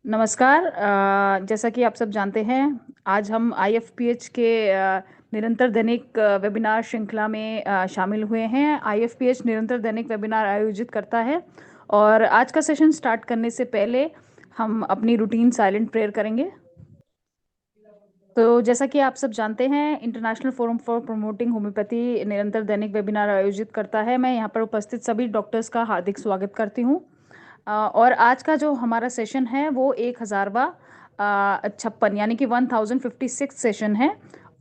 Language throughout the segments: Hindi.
नमस्कार। जैसा कि आप सब जानते हैं, आज हम आईएफपीएच के निरंतर दैनिक वेबिनार श्रृंखला में शामिल हुए हैं। आईएफपीएच निरंतर दैनिक वेबिनार आयोजित करता है और आज का सेशन स्टार्ट करने से पहले हम अपनी रूटीन साइलेंट प्रेयर करेंगे। तो जैसा कि आप सब जानते हैं, international forum for promoting homeopathy निरंतर दैनिक वेबिनार आयोजित करता है। मैं यहाँ पर उपस्थित सभी डॉक्टर्स का हार्दिक स्वागत करती हूँ। और आज का जो हमारा सेशन है वो 1000वां 56 यानी कि 1056 सेशन है।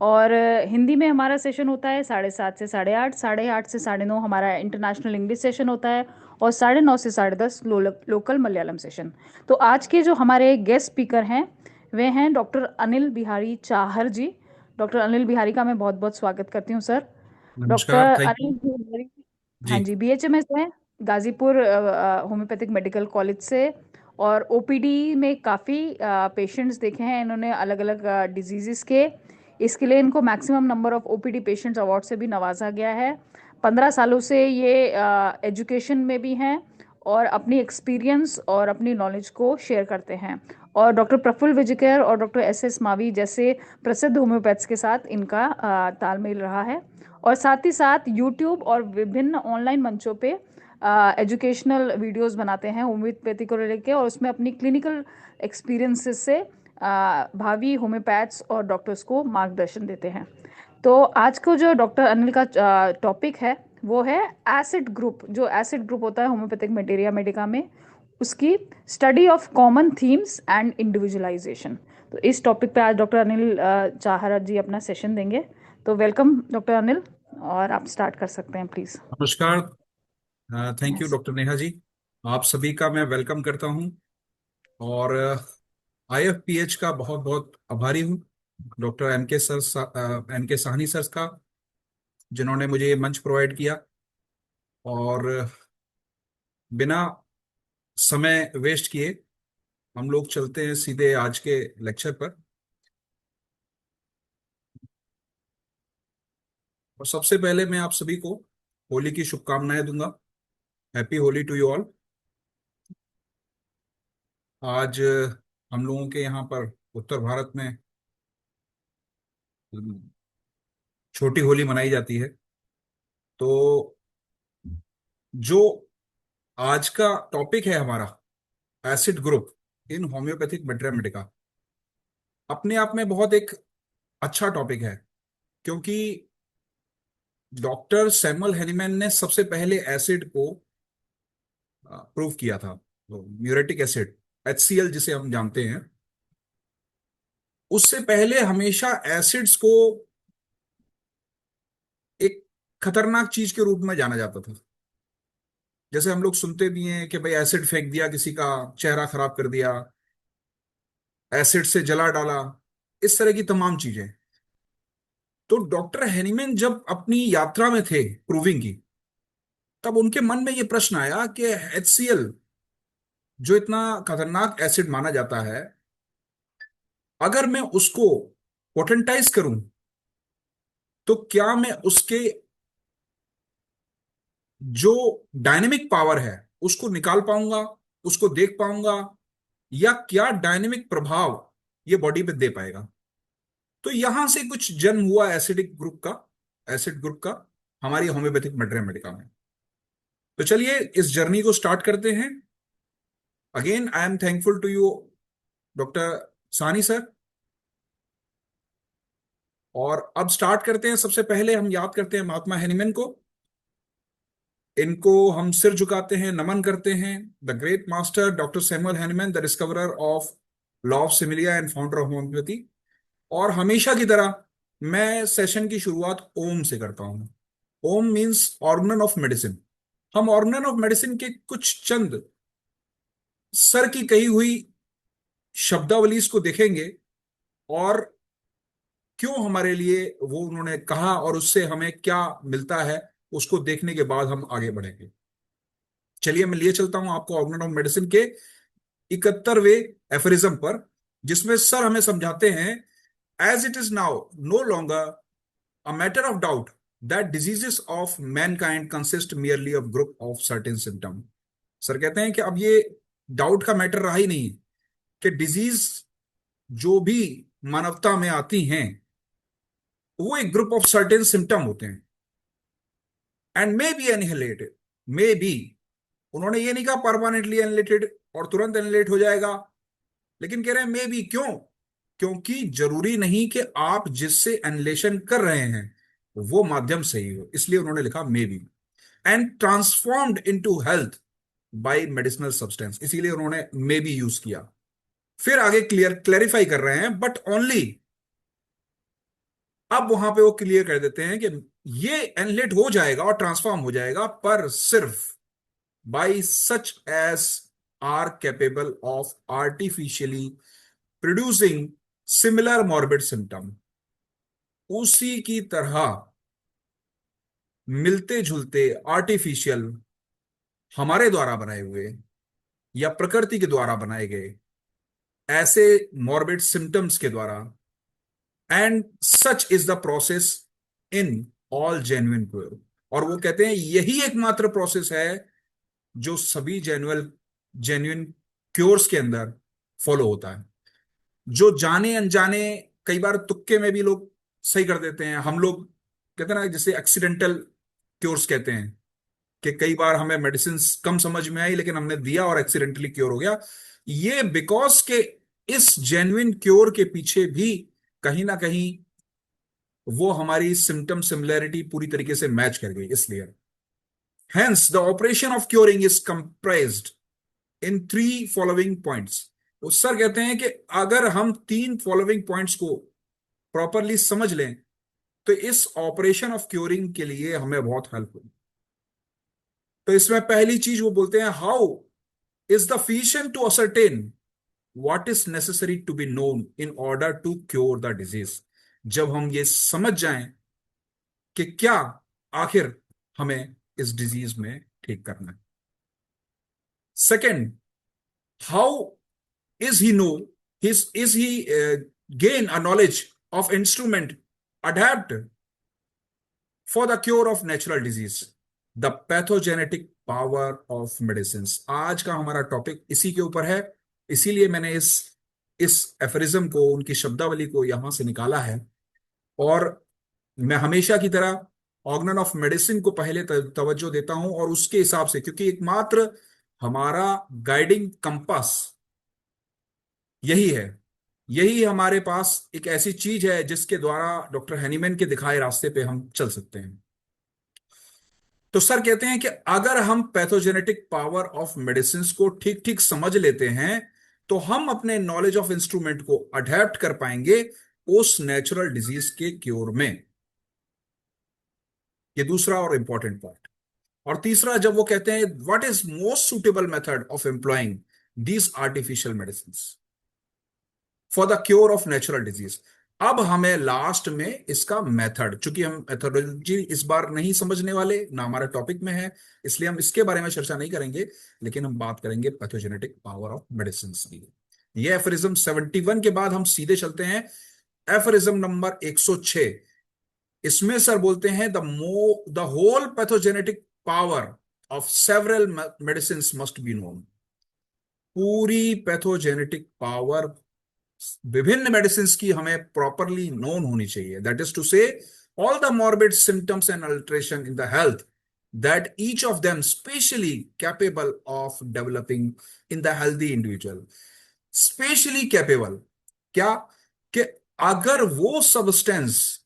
और हिंदी में हमारा सेशन होता है 7:30 से 8:30, 8:30 से 9:30 हमारा इंटरनेशनल इंग्लिश सेशन होता है और 9:30 से 10:30 लोकल मलयालम सेशन। तो आज के जो हमारे गेस्ट स्पीकर हैं वे हैं डॉक्टर अनिल बिहारी चाहर जी। डॉक्टर अनिल बिहारी का मैं बहुत बहुत स्वागत करती हूँ सर। डॉक्टर नमस्कार। Thank you. अनिल बिहारी, हाँ जी। जी, बीएचएमएस है गाजीपुर होम्योपैथिक मेडिकल कॉलेज से। और ओपीडी में काफ़ी पेशेंट्स देखे हैं इन्होंने अलग अलग डिजीज़ के। इसके लिए इनको maximum number of OPD patients award से भी नवाजा गया है। 15 सालों से ये एजुकेशन में भी हैं और अपनी एक्सपीरियंस और अपनी नॉलेज को शेयर करते हैं। और डॉक्टर प्रफुल्ल विजयकर और डॉक्टर एस मावी जैसे प्रसिद्ध होम्योपैथ्स के साथ इनका तालमेल रहा है। और साथ ही साथ यूट्यूब और विभिन्न ऑनलाइन मंचों पे एजुकेशनल वीडियोस बनाते हैं होम्योपैथी को लेकर और उसमें अपनी क्लिनिकल एक्सपीरियंसेस से भावी होम्योपैथ्स और डॉक्टर्स को मार्गदर्शन देते हैं। तो आज को जो डॉक्टर अनिल का टॉपिक है वो है एसिड ग्रुप। जो एसिड ग्रुप होता है होम्योपैथिक मटेरिया मेडिका में, उसकी study of common themes and individualisation. तो इस टॉपिक पे आज डॉक्टर अनिल चाहर जी अपना सेशन देंगे। तो वेलकम डॉक्टर अनिल, और आप स्टार्ट कर सकते हैं प्लीज। नमस्कार। Thank you yes. Doctor Neha ji. आप सभी का मैं वेलकम करता हूं और आईएफपीएच का बहुत बहुत आभारी हूं डॉक्टर एन के साहनी सर का, जिन्होंने मुझे ये मंच प्रोवाइड किया। और बिना समय वेस्ट किए हम लोग चलते हैं सीधे आज के लेक्चर पर। और सबसे पहले मैं आप सभी को होली की शुभकामनाएं दूंगा। Happy Holi to you all. आज हम लोगों के यहाँ पर उत्तर भारत में छोटी होली मनाई जाती है। तो जो आज का टॉपिक है हमारा, acid group in homeopathic Medica, अपने आप में बहुत एक अच्छा टॉपिक है, क्योंकि डॉक्टर सैमुअल हैनीमैन ने सबसे पहले एसिड को प्रूव किया था। तो म्यूरेटिक एसिड, HCl जिसे हम जानते हैं, उससे पहले हमेशा एसिड्स को एक खतरनाक चीज के रूप में जाना जाता था। जैसे हम लोग सुनते भी हैं कि भाई एसिड फेंक दिया, किसी का चेहरा खराब कर दिया, एसिड से जला डाला, इस तरह की तमाम चीजें। तो डॉक्टर हेनीमैन जब अपनी यात्रा में थे प्रूविंग की, तब उनके मन में ये प्रश्न आया कि HCl जो इतना खतरनाक एसिड माना जाता है, अगर मैं उसको पोटेंटाइज करूं तो क्या मैं उसके जो डायनेमिक पावर है उसको निकाल पाऊंगा, उसको देख पाऊंगा, या क्या डायनेमिक प्रभाव ये बॉडी पे दे पाएगा। तो यहां से कुछ जन्म हुआ एसिड ग्रुप का हमारी होम्योपैथिक मेडिका में। तो चलिए इस जर्नी को स्टार्ट करते हैं। Again I am thankful to you doctor Sani sir. और अब स्टार्ट करते हैं। सबसे पहले हम याद करते हैं महात्मा हेनीमैन को। इनको हम सिर झुकाते हैं, नमन करते हैं। The great master doctor Samuel Hahnemann, the discoverer of law of similia and founder of homeopathy. और हमेशा की तरह मैं सेशन की शुरुआत ओम से करता हूं। ओम मीन्स ऑर्गन ऑफ मेडिसिन। हम ऑर्गन ऑफ मेडिसिन के कुछ चंद सर की कही हुई शब्दावली इसको देखेंगे, और क्यों हमारे लिए वो उन्होंने कहा और उससे हमें क्या मिलता है, उसको देखने के बाद हम आगे बढ़ेंगे। चलिए मैं लिए चलता हूं आपको ऑर्गन ऑफ मेडिसिन के 71वें एफरिज्म पर, जिसमें सर हमें समझाते हैं, as it is now no longer a matter of doubt that diseases of mankind consist merely of group of certain symptoms। Sir कहते हैं कि अब ये डाउट का मैटर रहा ही नहीं, कि डिजीज जो भी मानवता में आती हैं वो एक ग्रुप ऑफ सर्टेन सिम्टम होते हैं, and may be annihilated, may be, उन्होंने ये नहीं कहा परमानेंटली एनिहिलेटेड और तुरंत एनिहिलेट हो जाएगा, लेकिन कह रहे हैं मे बी। क्यों? क्योंकि जरूरी नहीं कि आप जिससे एनिलेशन कर रहे हैं वो माध्यम सही हो, इसलिए उन्होंने लिखा may be. And transformed into health by medicinal substance, इसीलिए उन्होंने मे बी यूज किया। फिर आगे क्लेरिफाई कर रहे हैं, बट ओनली, अब वहां पे वो क्लियर कर देते हैं कि ये एनलेट हो जाएगा और ट्रांसफॉर्म हो जाएगा, पर सिर्फ by such as are capable of artificially producing similar morbid symptom, उसी की तरह मिलते जुलते आर्टिफिशियल, हमारे द्वारा बनाए हुए या प्रकृति के द्वारा बनाए गए ऐसे मॉर्बिड सिम्टम्स के द्वारा। And such is the process in all genuine cure, और वो कहते हैं यही एकमात्र प्रोसेस है जो सभी जेन्युइन जेन्युइन क्योर्स के अंदर फॉलो होता है। जो जाने अनजाने, कई बार तुक्के में भी लोग सही कर देते हैं, हम लोग कहते हैं ना, जैसे एक्सीडेंटल क्योर्स कहते हैं, कि कई बार हमें मेडिसिन कम समझ में आई लेकिन हमने दिया और एक्सीडेंटली क्योर हो गया। ये बिकॉज के इस जेन्युइन क्योर के पीछे भी कहीं ना कहीं वो हमारी सिम्टम सिमिलैरिटी पूरी तरीके से मैच कर गई, इसलिए। Hence the operation of curing is comprised in three following points. तो सर कहते हैं कि अगर हम तीन फॉलोइंग पॉइंट्स को प्रॉपरली समझ लें तो इस ऑपरेशन ऑफ क्योरिंग के लिए हमें बहुत हेल्प होगी। तो इसमें पहली चीज वो बोलते हैं, how is the physician to ascertain what is necessary to be known in order to cure the disease. जब हम ये समझ जाएं कि क्या आखिर हमें इस डिजीज में ठीक करना है। Second, how is he know his is he gain a knowledge of instrument adapt for the cure of natural disease, the pathogenetic power of medicines। आज का हमारा टॉपिक इसी के ऊपर है, इसीलिए मैंने इस एफरिज्म को, उनकी शब्दावली को यहां से निकाला है। और मैं हमेशा की तरह ऑर्गन ऑफ मेडिसिन को पहले तवज्जो देता हूं, और उसके हिसाब से, क्योंकि एकमात्र हमारा गाइडिंग कंपास यही है, यही हमारे पास एक ऐसी चीज है जिसके द्वारा डॉक्टर हैनीमैन के दिखाए रास्ते पे हम चल सकते हैं। तो सर कहते हैं कि अगर हम पैथोजेनेटिक पावर ऑफ मेडिसिन को ठीक ठीक समझ लेते हैं तो हम अपने नॉलेज ऑफ इंस्ट्रूमेंट को अडेप्ट कर पाएंगे उस नेचुरल डिजीज के क्योर में। ये दूसरा और इंपॉर्टेंट पॉइंट। और तीसरा, जब वो कहते हैं what is most suitable method of employing these artificial medicine for the cure of natural disease, अब हमें लास्ट में इसका मेथड, चूंकि हम मेथोडोलॉजी इस बार नहीं समझने वाले, ना हमारा टॉपिक में है, इसलिए हम इसके बारे में चर्चा नहीं करेंगे, लेकिन हम बात करेंगे पैथोजेनेटिक पावर ऑफ मेडिसिन की। ये एफरिज्म 71 के बाद हम सीधे चलते हैं एफरिज्म नंबर 106। इसमें सर बोलते हैं the whole pathogenetic power of several medicine must be known. पूरी पैथोजेनेटिक पावर विभिन्न मेडिसिन की हमें प्रॉपरली नोन होनी चाहिए। That is to say all the morbid symptoms and alteration in the health that each of them specially capable of developing in the healthy individual. Specially capable क्या? कि अगर वो सब्सटेंस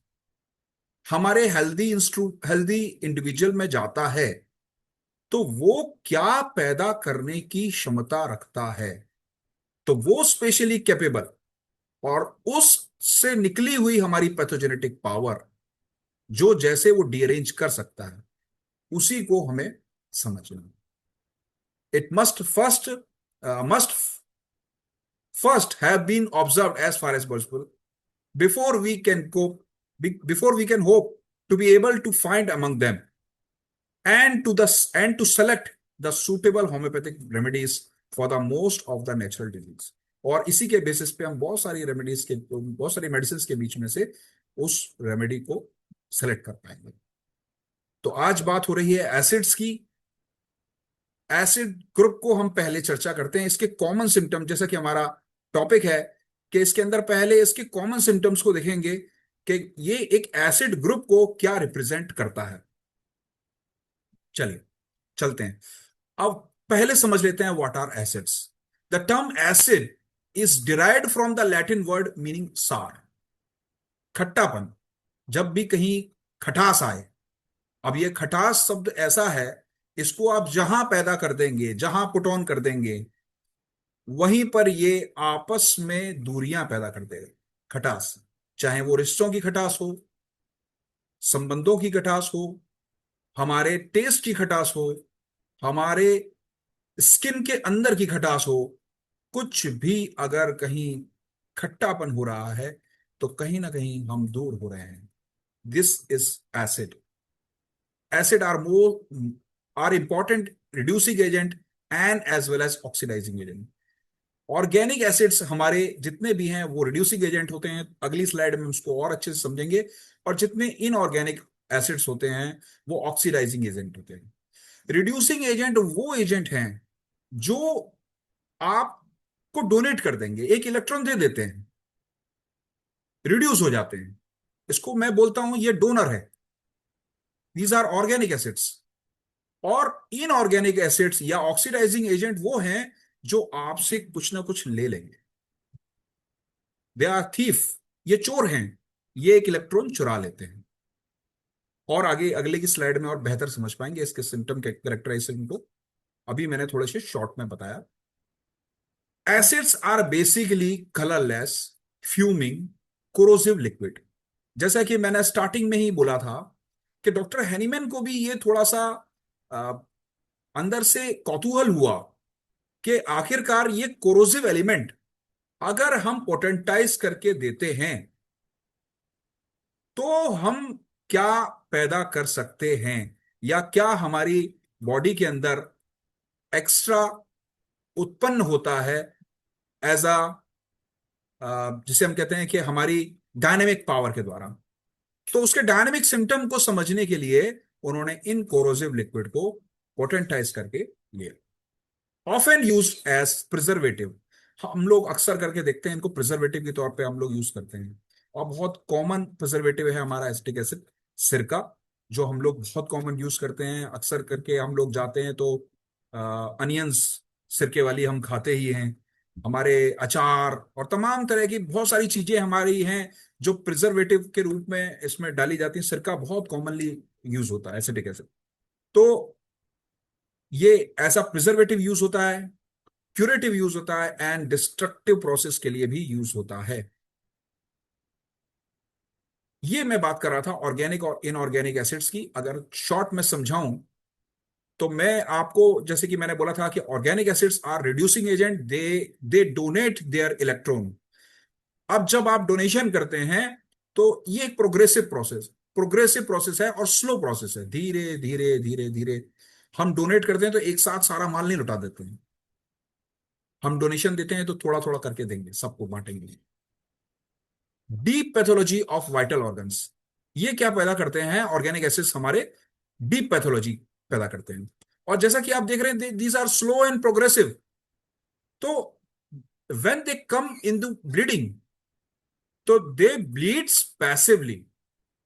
हमारे हेल्दी इंडिविजुअल में जाता है तो वो क्या पैदा करने की क्षमता रखता है, तो वो स्पेशली कैपेबल और उससे निकली हुई हमारी पैथोजेनेटिक पावर, जो जैसे वो डीअरेंज कर सकता है, उसी को हमें समझना। It must first have been observe as far as possible before we can cope, before we can hope to be able to find among them and to select the suitable homeopathic remedies for the most of the natural disease। और इसी के बेसिस पे हम बहुत सारी मेडिसिन के बीच में से उस रेमेडी को सेलेक्ट कर पाएंगे। तो आज बात हो रही है एसिड्स की। एसिड ग्रुप को हम पहले चर्चा करते हैं, इसके कॉमन सिम्टम, जैसा कि हमारा टॉपिक है कि इसके अंदर पहले इसके कॉमन सिम्टम्स को देखेंगे कि ये एक एसिड ग्रुप को क्या रिप्रेजेंट करता है। चलिए चलते हैं। अब पहले समझ लेते हैं what are acids. The term acid is derived from the Latin word meaning sour, खट्टापन। जब भी कहीं खटास आए, अब ये खटास शब्द ऐसा है, इसको आप जहां पैदा कर देंगे, जहां पुट ऑन कर देंगे, वहीं पर ये आपस में दूरियां पैदा कर देगा। खटास, चाहे वो रिश्तों की खटास हो, संबंधों की खटास हो, हमारे टेस्ट की खटास हो, हमारे स्किन के अंदर की खटास हो, कुछ भी अगर कहीं खट्टापन हो रहा है तो कहीं ना कहीं हम दूर हो रहे हैं। This is acid. Acid are important reducing agent and as well as oxidizing agent. Organic acids हमारे जितने भी हैं वो रिड्यूसिंग एजेंट होते हैं, अगली स्लाइड में उसको और अच्छे से समझेंगे। और जितने इनऑर्गेनिक एसिड्स होते हैं वो ऑक्सीडाइजिंग एजेंट होते हैं। रिड्यूसिंग एजेंट वो एजेंट हैं जो आपको डोनेट कर देंगे, एक इलेक्ट्रॉन दे देते हैं, रिड्यूस हो जाते हैं, इसको मैं बोलता हूं ये डोनर है। These are organic acids. और इनऑर्गेनिक एसिड्स या ऑक्सीडाइजिंग एजेंट वो हैं जो आपसे कुछ ना कुछ ले लेंगे। दे आर थीफ, ये चोर हैं, ये एक इलेक्ट्रॉन चुरा लेते हैं। और आगे अगले की स्लाइड में और बेहतर समझ पाएंगे इसके सिम्टम के कैरेक्टराइजेशन को, अभी मैंने थोड़े से शॉर्ट में बताया। Acids are basically colourless, fuming, corrosive liquid. जैसा कि मैंने स्टार्टिंग में ही बोला था कि डॉक्टर हैनीमैन को भी ये थोड़ा सा अ, अंदर से कौतूहल हुआ कि आखिरकार ये कोरोसिव एलिमेंट अगर हम पोटेंटाइज करके देते हैं तो हम क्या पैदा कर सकते हैं, या क्या हमारी बॉडी के अंदर एक्स्ट्रा उत्पन्न होता है एज अ, जिसे हम कहते हैं कि हमारी डायनेमिक पावर के द्वारा। तो उसके डायनेमिक सिम्टम को समझने के लिए उन्होंने इन कोरोसिव लिक्विड को पोटेंटाइज करके लिया। ऑफन यूज एज प्रिजर्वेटिव, हम लोग अक्सर करके देखते हैं इनको प्रिजर्वेटिव के तौर पे हम लोग यूज करते हैं। और बहुत कॉमन प्रिजर्वेटिव है हमारा एसिटिक एसिड, सिरका, जो हम लोग बहुत कॉमन यूज करते हैं। अक्सर करके हम लोग जाते हैं तो अनियंस सिरके वाली हम खाते ही हैं। हमारे अचार और तमाम तरह की बहुत सारी चीजें हमारी हैं जो प्रिजर्वेटिव के रूप में इसमें डाली जाती है। सिरका बहुत कॉमनली यूज होता है एसिटिक एसिड। तो ये ऐसा प्रिजर्वेटिव यूज होता है, क्यूरेटिव यूज होता है, एंड डिस्ट्रक्टिव प्रोसेस के लिए भी यूज होता है। ये मैं बात कर रहा था ऑर्गेनिक और इनऑर्गेनिक एसिड्स की। अगर शॉर्ट में समझाऊं तो मैं आपको, जैसे कि मैंने बोला था कि organic acids are reducing agent, they they donate their electron. अब जब आप डोनेशन करते हैं तो ये एक प्रोग्रेसिव प्रोसेस है और स्लो प्रोसेस है। धीरे धीरे धीरे धीरे हम डोनेट करते हैं तो एक साथ सारा माल नहीं लौटा देते हैं। हम डोनेशन देते हैं तो थोड़ा थोड़ा करके देंगे, सबको बांटेंगे। Deep pathology of vital organs, ये क्या पैदा करते हैं ऑर्गेनिक एसिड्स, हमारे डीप पैथोलॉजी पैदा करते हैं। और जैसा कि आप देख रहे हैं these are slow and progressive. तो when they come in the bleeding, तो दे ब्लीड्स पैसिवली,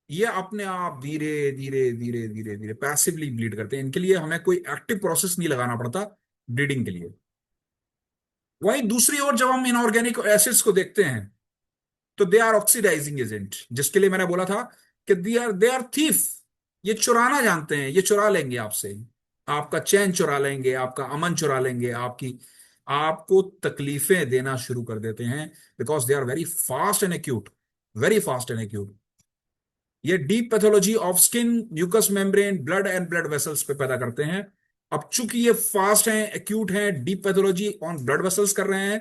ये अपने आप धीरे धीरे धीरे धीरे धीरे पैसिवली ब्लीड करते हैं। इनके लिए हमें कोई एक्टिव प्रोसेस नहीं लगाना पड़ता ब्लीडिंग के लिए। वहीं दूसरी ओर जब हम इनऑर्गेनिक एसिड्स को देखते हैं तो दे आर ऑक्सीडाइजिंग एजेंट, जिसके लिए मैंने बोला था कि दे आर थीफ। ये चुराना जानते हैं, ये चुरा लेंगे आपसे, आपका चैन चुरा लेंगे, आपका अमन चुरा लेंगे, आपको तकलीफें देना शुरू कर देते हैं। Because they are very fast and acute, very fast and acute. ये deep pathology of skin, mucous membrane, blood and blood vessels पे पैदा करते हैं। अब चूंकि ये फास्ट हैं, एक्यूट हैं, deep pathology on blood vessels कर रहे हैं,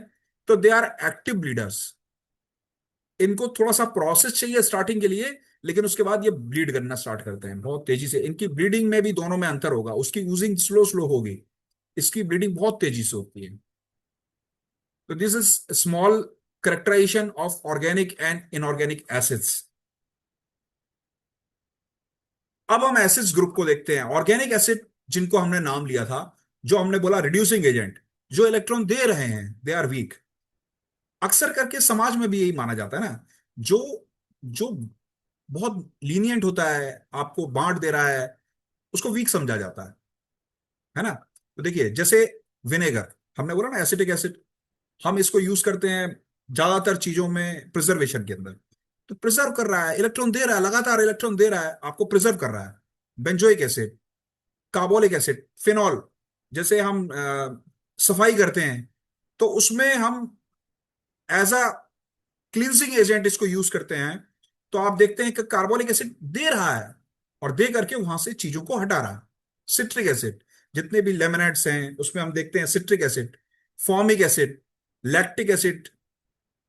तो दे आर एक्टिव ब्लीडर्स। इनको थोड़ा सा प्रोसेस चाहिए स्टार्टिंग के लिए, लेकिन उसके बाद ये ब्लीड करना स्टार्ट करते हैं बहुत तेजी से। इनकी ब्लीडिंग में भी दोनों में अंतर होगा, उसकी यूजिंग स्लो स्लो होगी, इसकी ब्लीडिंग बहुत तेजी से होती है। तो this is small characterization of organic and inorganic acids. अब हम एसिड्स ग्रुप को देखते हैं। ऑर्गेनिक एसिड जिनको हमने नाम लिया था, जो हमने बोला रिड्यूसिंग एजेंट, जो इलेक्ट्रॉन दे रहे हैं, दे आर वीक। अक्सर करके समाज में भी यही माना जाता है ना, जो जो बहुत लीनियंट होता है, आपको बांट दे रहा है, उसको वीक समझा जाता है ना। तो देखिए जैसे विनेगर, हमने बोला ना एसिटिक एसिड, हम इसको यूज करते हैं ज्यादातर चीजों में प्रिजर्वेशन के अंदर। तो प्रिजर्व कर रहा है, इलेक्ट्रॉन दे रहा है, लगातार इलेक्ट्रॉन दे रहा है, आपको प्रिजर्व कर रहा है। Benzoic acid, carbolic acid, phenol, जैसे हम सफाई करते हैं तो उसमें हम एज अ क्लींजिंग एजेंट इसको यूज करते हैं। तो आप देखते हैं कि कार्बोलिक एसिड दे रहा है और दे करके वहां से चीजों को हटा रहा है। सिट्रिक एसिड, जितने भी लेमनेट्स हैं उसमें हम देखते हैं citric acid, formic acid, lactic acid,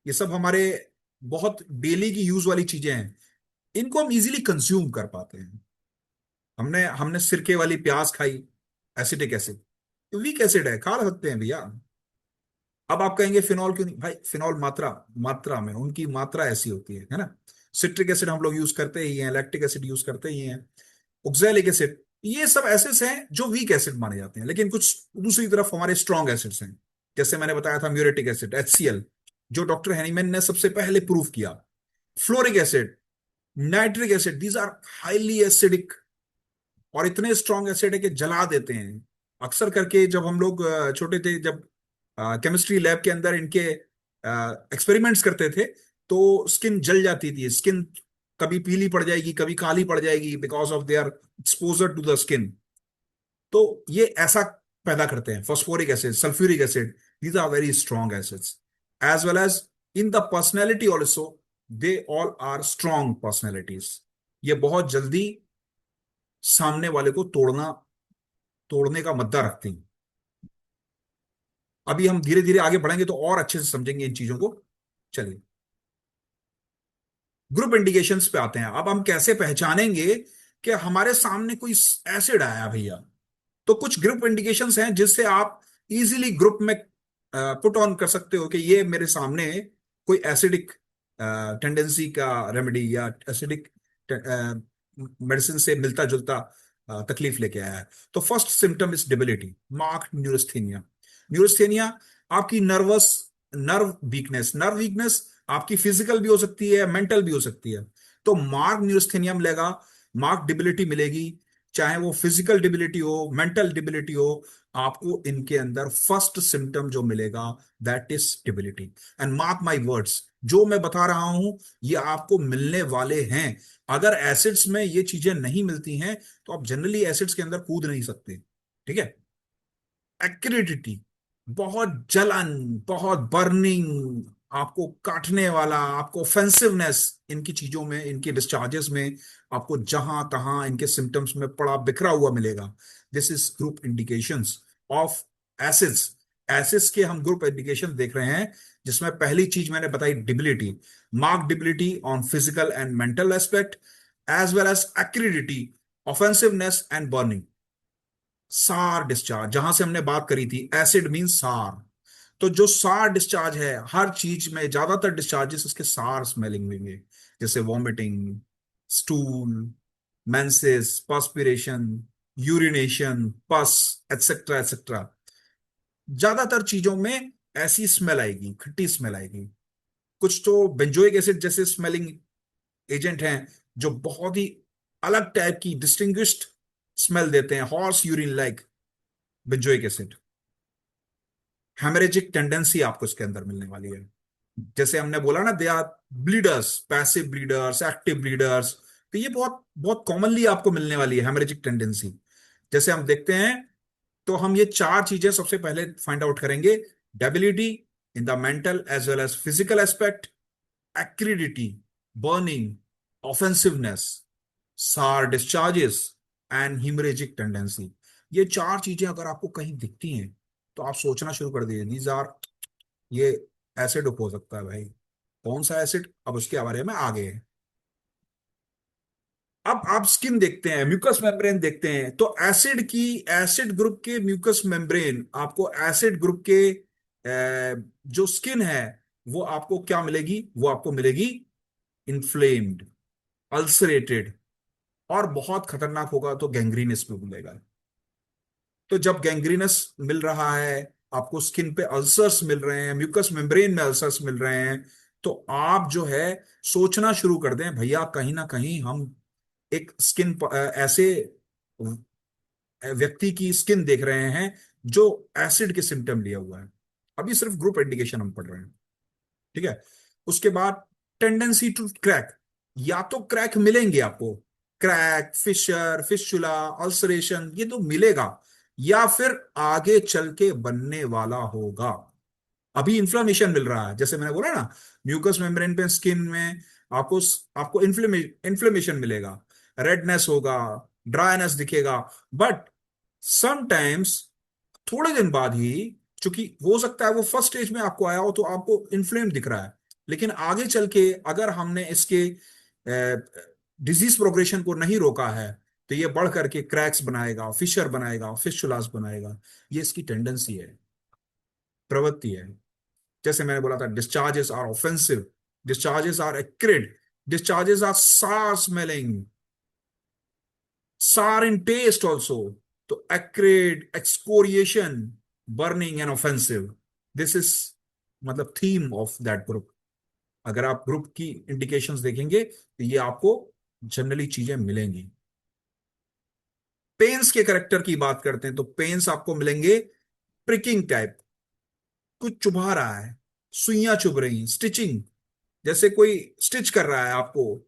ये सब हमारे बहुत डेली की यूज वाली चीजें हैं। इनको हम इजीली कंज्यूम कर पाते हैं। हमने हमने सिरके वाली प्याज खाई, एसिटिक एसिड, वीक एसिड है, खा सकते हैं भैया। अब आप कहेंगे फिनॉल क्यों नहीं? भाई फिनॉल मात्रा मात्रा में, उनकी मात्रा ऐसी होती है ना। सिट्रिक एसिड हम लोग यूज करते ही हैं, लैक्टिक एसिड यूज करते ही हैं, ऑक्सैलिक एसिड, ये सब एसिड्स हैं जो वीक एसिड माने जाते हैं। लेकिन कुछ दूसरी तरफ हमारे स्ट्रॉन्ग एसिड्स हैं, जैसे मैंने बताया था म्यूरेटिक एसिड, HCl, जो डॉक्टर हैनीमैन ने सबसे पहले प्रूव किया। Fluoric acid, nitric acid, these are highly acidic, और इतने स्ट्रॉन्ग एसिड है कि जला देते हैं। अक्सर करके जब हम लोग छोटे थे, जब केमिस्ट्री लैब के अंदर इनके एक्सपेरिमेंट्स करते थे, तो स्किन जल जाती थी, स्किन कभी पीली पड़ जाएगी, कभी काली पड़ जाएगी, because of their exposure to the skin. तो ये ऐसा पैदा करते हैं। Phosphoric acid, sulphuric acid, these are very strong acids. As well as in the personality also, they all are strong personalities. ये बहुत जल्दी सामने वाले को तोड़ने का मद्दा रखती हैं। अभी हम धीरे धीरे आगे बढ़ेंगे तो और अच्छे से समझेंगे इन चीजों को। चलिए ग्रुप इंडिकेशंस पे आते हैं। अब हम कैसे पहचानेंगे कि हमारे सामने कोई एसिड आया भैया? तो कुछ ग्रुप इंडिकेशंस हैं जिससे आप इजीली ग्रुप में पुट ऑन कर सकते हो कि ये मेरे सामने कोई एसिडिक टेंडेंसी का रेमेडी या एसिडिक मेडिसिन से मिलता जुलता तकलीफ लेके आया है। तो फर्स्ट सिम्टम इज डिबिलिटी, मार्क्ड न्यूरोस्थेनिया। न्यूरोस्थेनिया आपकी नर्व वीकनेस आपकी फिजिकल भी हो सकती है, मेंटल भी हो सकती है। तो मार्क न्यूरोस्थेनिया मिलेगा, मार्क डिबिलिटी मिलेगी, चाहे वो फिजिकल डिबिलिटी हो, मेंटल डिबिलिटी हो, आपको इनके अंदर फर्स्ट सिम्टम जो मिलेगा that is debility. And mark my words, जो मैं बता रहा हूं ये आपको मिलने वाले हैं। अगर एसिड्स में ये चीजें नहीं मिलती हैं तो आप जनरली एसिड्स के अंदर कूद नहीं सकते। ठीक है। एक्रिडिटी, बहुत जलन, बहुत बर्निंग, आपको काटने वाला, आपको ऑफेंसिवनेस, इनकी चीजों में, इनके डिस्चार्जेस में आपको जहां तहां इनके सिम्टम्स में पड़ा बिखरा हुआ मिलेगा। This is group indications of acids. Acids के हम ग्रुप इंडिकेशन देख रहे हैं, जिसमें पहली चीज मैंने बताई debility, mark debility on physical and mental aspect, as well as acridity, offensiveness and burning. Sour discharge, जहां से हमने बात करी थी, एसिड मीन सार। तो जो सार डिस्चार्ज है, हर चीज में ज्यादातर डिस्चार्जेस इसके सार स्मेलिंग में, जैसे vomiting, stool, menses, perspiration, urination, पस, एटसेट्रा एटसेट्रा, ज्यादातर चीजों में ऐसी स्मेल आएगी, खट्टी स्मेल आएगी। कुछ तो बेंजोइक एसिड जैसे स्मेलिंग एजेंट हैं जो बहुत ही अलग टाइप की डिस्टिंग्विश्ड स्मेल देते हैं, horse urine like benzoic acid. Haemorrhagic tendency आपको इसके अंदर मिलने वाली है। जैसे हमने बोला ना, they are bleeders, passive bleeders, active bleeders. तो ये बहुत बहुत कॉमनली आपको मिलने वाली है हेमरेजिक टेंडेंसी। जैसे हम देखते हैं, तो हम ये चार चीजें सबसे पहले फाइंड आउट करेंगे। Debility in the mental as well as physical aspect, acridity, burning, offensiveness, sour discharges and haemorrhagic tendency. ये चार चीजें अगर आपको कहीं दिखती हैं तो आप सोचना शुरू कर दीजिए, दीज आर, ये एसिड हो सकता है भाई। कौन सा एसिड, अब उसके बारे में आगे है। अब आप स्किन देखते हैं, म्यूकस मेम्ब्रेन देखते हैं, तो एसिड की, एसिड ग्रुप के म्यूकस मेम्ब्रेन, आपको एसिड ग्रुप के जो स्किन है वो आपको क्या मिलेगी? वो आपको मिलेगी इन्फ्लेम्ड, अल्सरेटेड, और बहुत खतरनाक होगा तो गैंग्रीनस भी मिलेगा। तो जब गैंग्रीनस मिल रहा है आपको स्किन पे अल्सर्स मिल रहे हैं, म्यूकस मेम्ब्रेन में अल्सर्स मिल रहे हैं, तो आप जो है सोचना शुरू कर दें, भैया कहीं ना कहीं हम एक स्किन ऐसे व्यक्ति की स्किन देख रहे हैं जो एसिड के सिम्टम लिया हुआ है। अभी सिर्फ ग्रुप इंडिकेशन हम पढ़ रहे हैं, ठीक है। उसके बाद टेंडेंसी टू क्रैक, या तो क्रैक मिलेंगे आपको, क्रैक, फिशर, फिस्चुला, अल्सरेशन, ये तो मिलेगा, या फिर आगे चल के बनने वाला होगा। अभी इन्फ्लेमेशन मिल रहा है, जैसे मैंने बोला ना, म्यूकस मेम्ब्रेन पे, स्किन में आपको आपको इन्फ्लेमेशन मिलेगा, रेडनेस होगा, ड्राईनेस दिखेगा। बट समटाइम्स थोड़े दिन बाद ही, चूंकि हो सकता है वो फर्स्ट स्टेज में आपको आया हो तो आपको इन्फ्लेम दिख रहा है, लेकिन आगे चल के अगर हमने इसके डिजीज प्रोग्रेशन को नहीं रोका है तो ये बढ़ करके क्रैक्स बनाएगा, फिशर बनाएगा, फिस्चुलास बनाएगा। ये इसकी टेंडेंसी है, प्रवृत्ति है। जैसे मैंने बोला था, discharges are offensive, discharges are acrid, discharges are sour smelling, sour in taste also. तो acrid, excoriation, burning and offensive, this is मतलब थीम ऑफ दैट ग्रुप। अगर आप ग्रुप की इंडिकेशंस देखेंगे तो ये आपको जनरली चीजें मिलेंगी। पेन्स के करेक्टर की बात करते हैं तो पेन्स आपको मिलेंगे प्रिकिंग टाइप, कुछ चुभा रहा है, सुइयां चुभ रही, स्टिचिंग, जैसे कोई स्टिच कर रहा है आपको,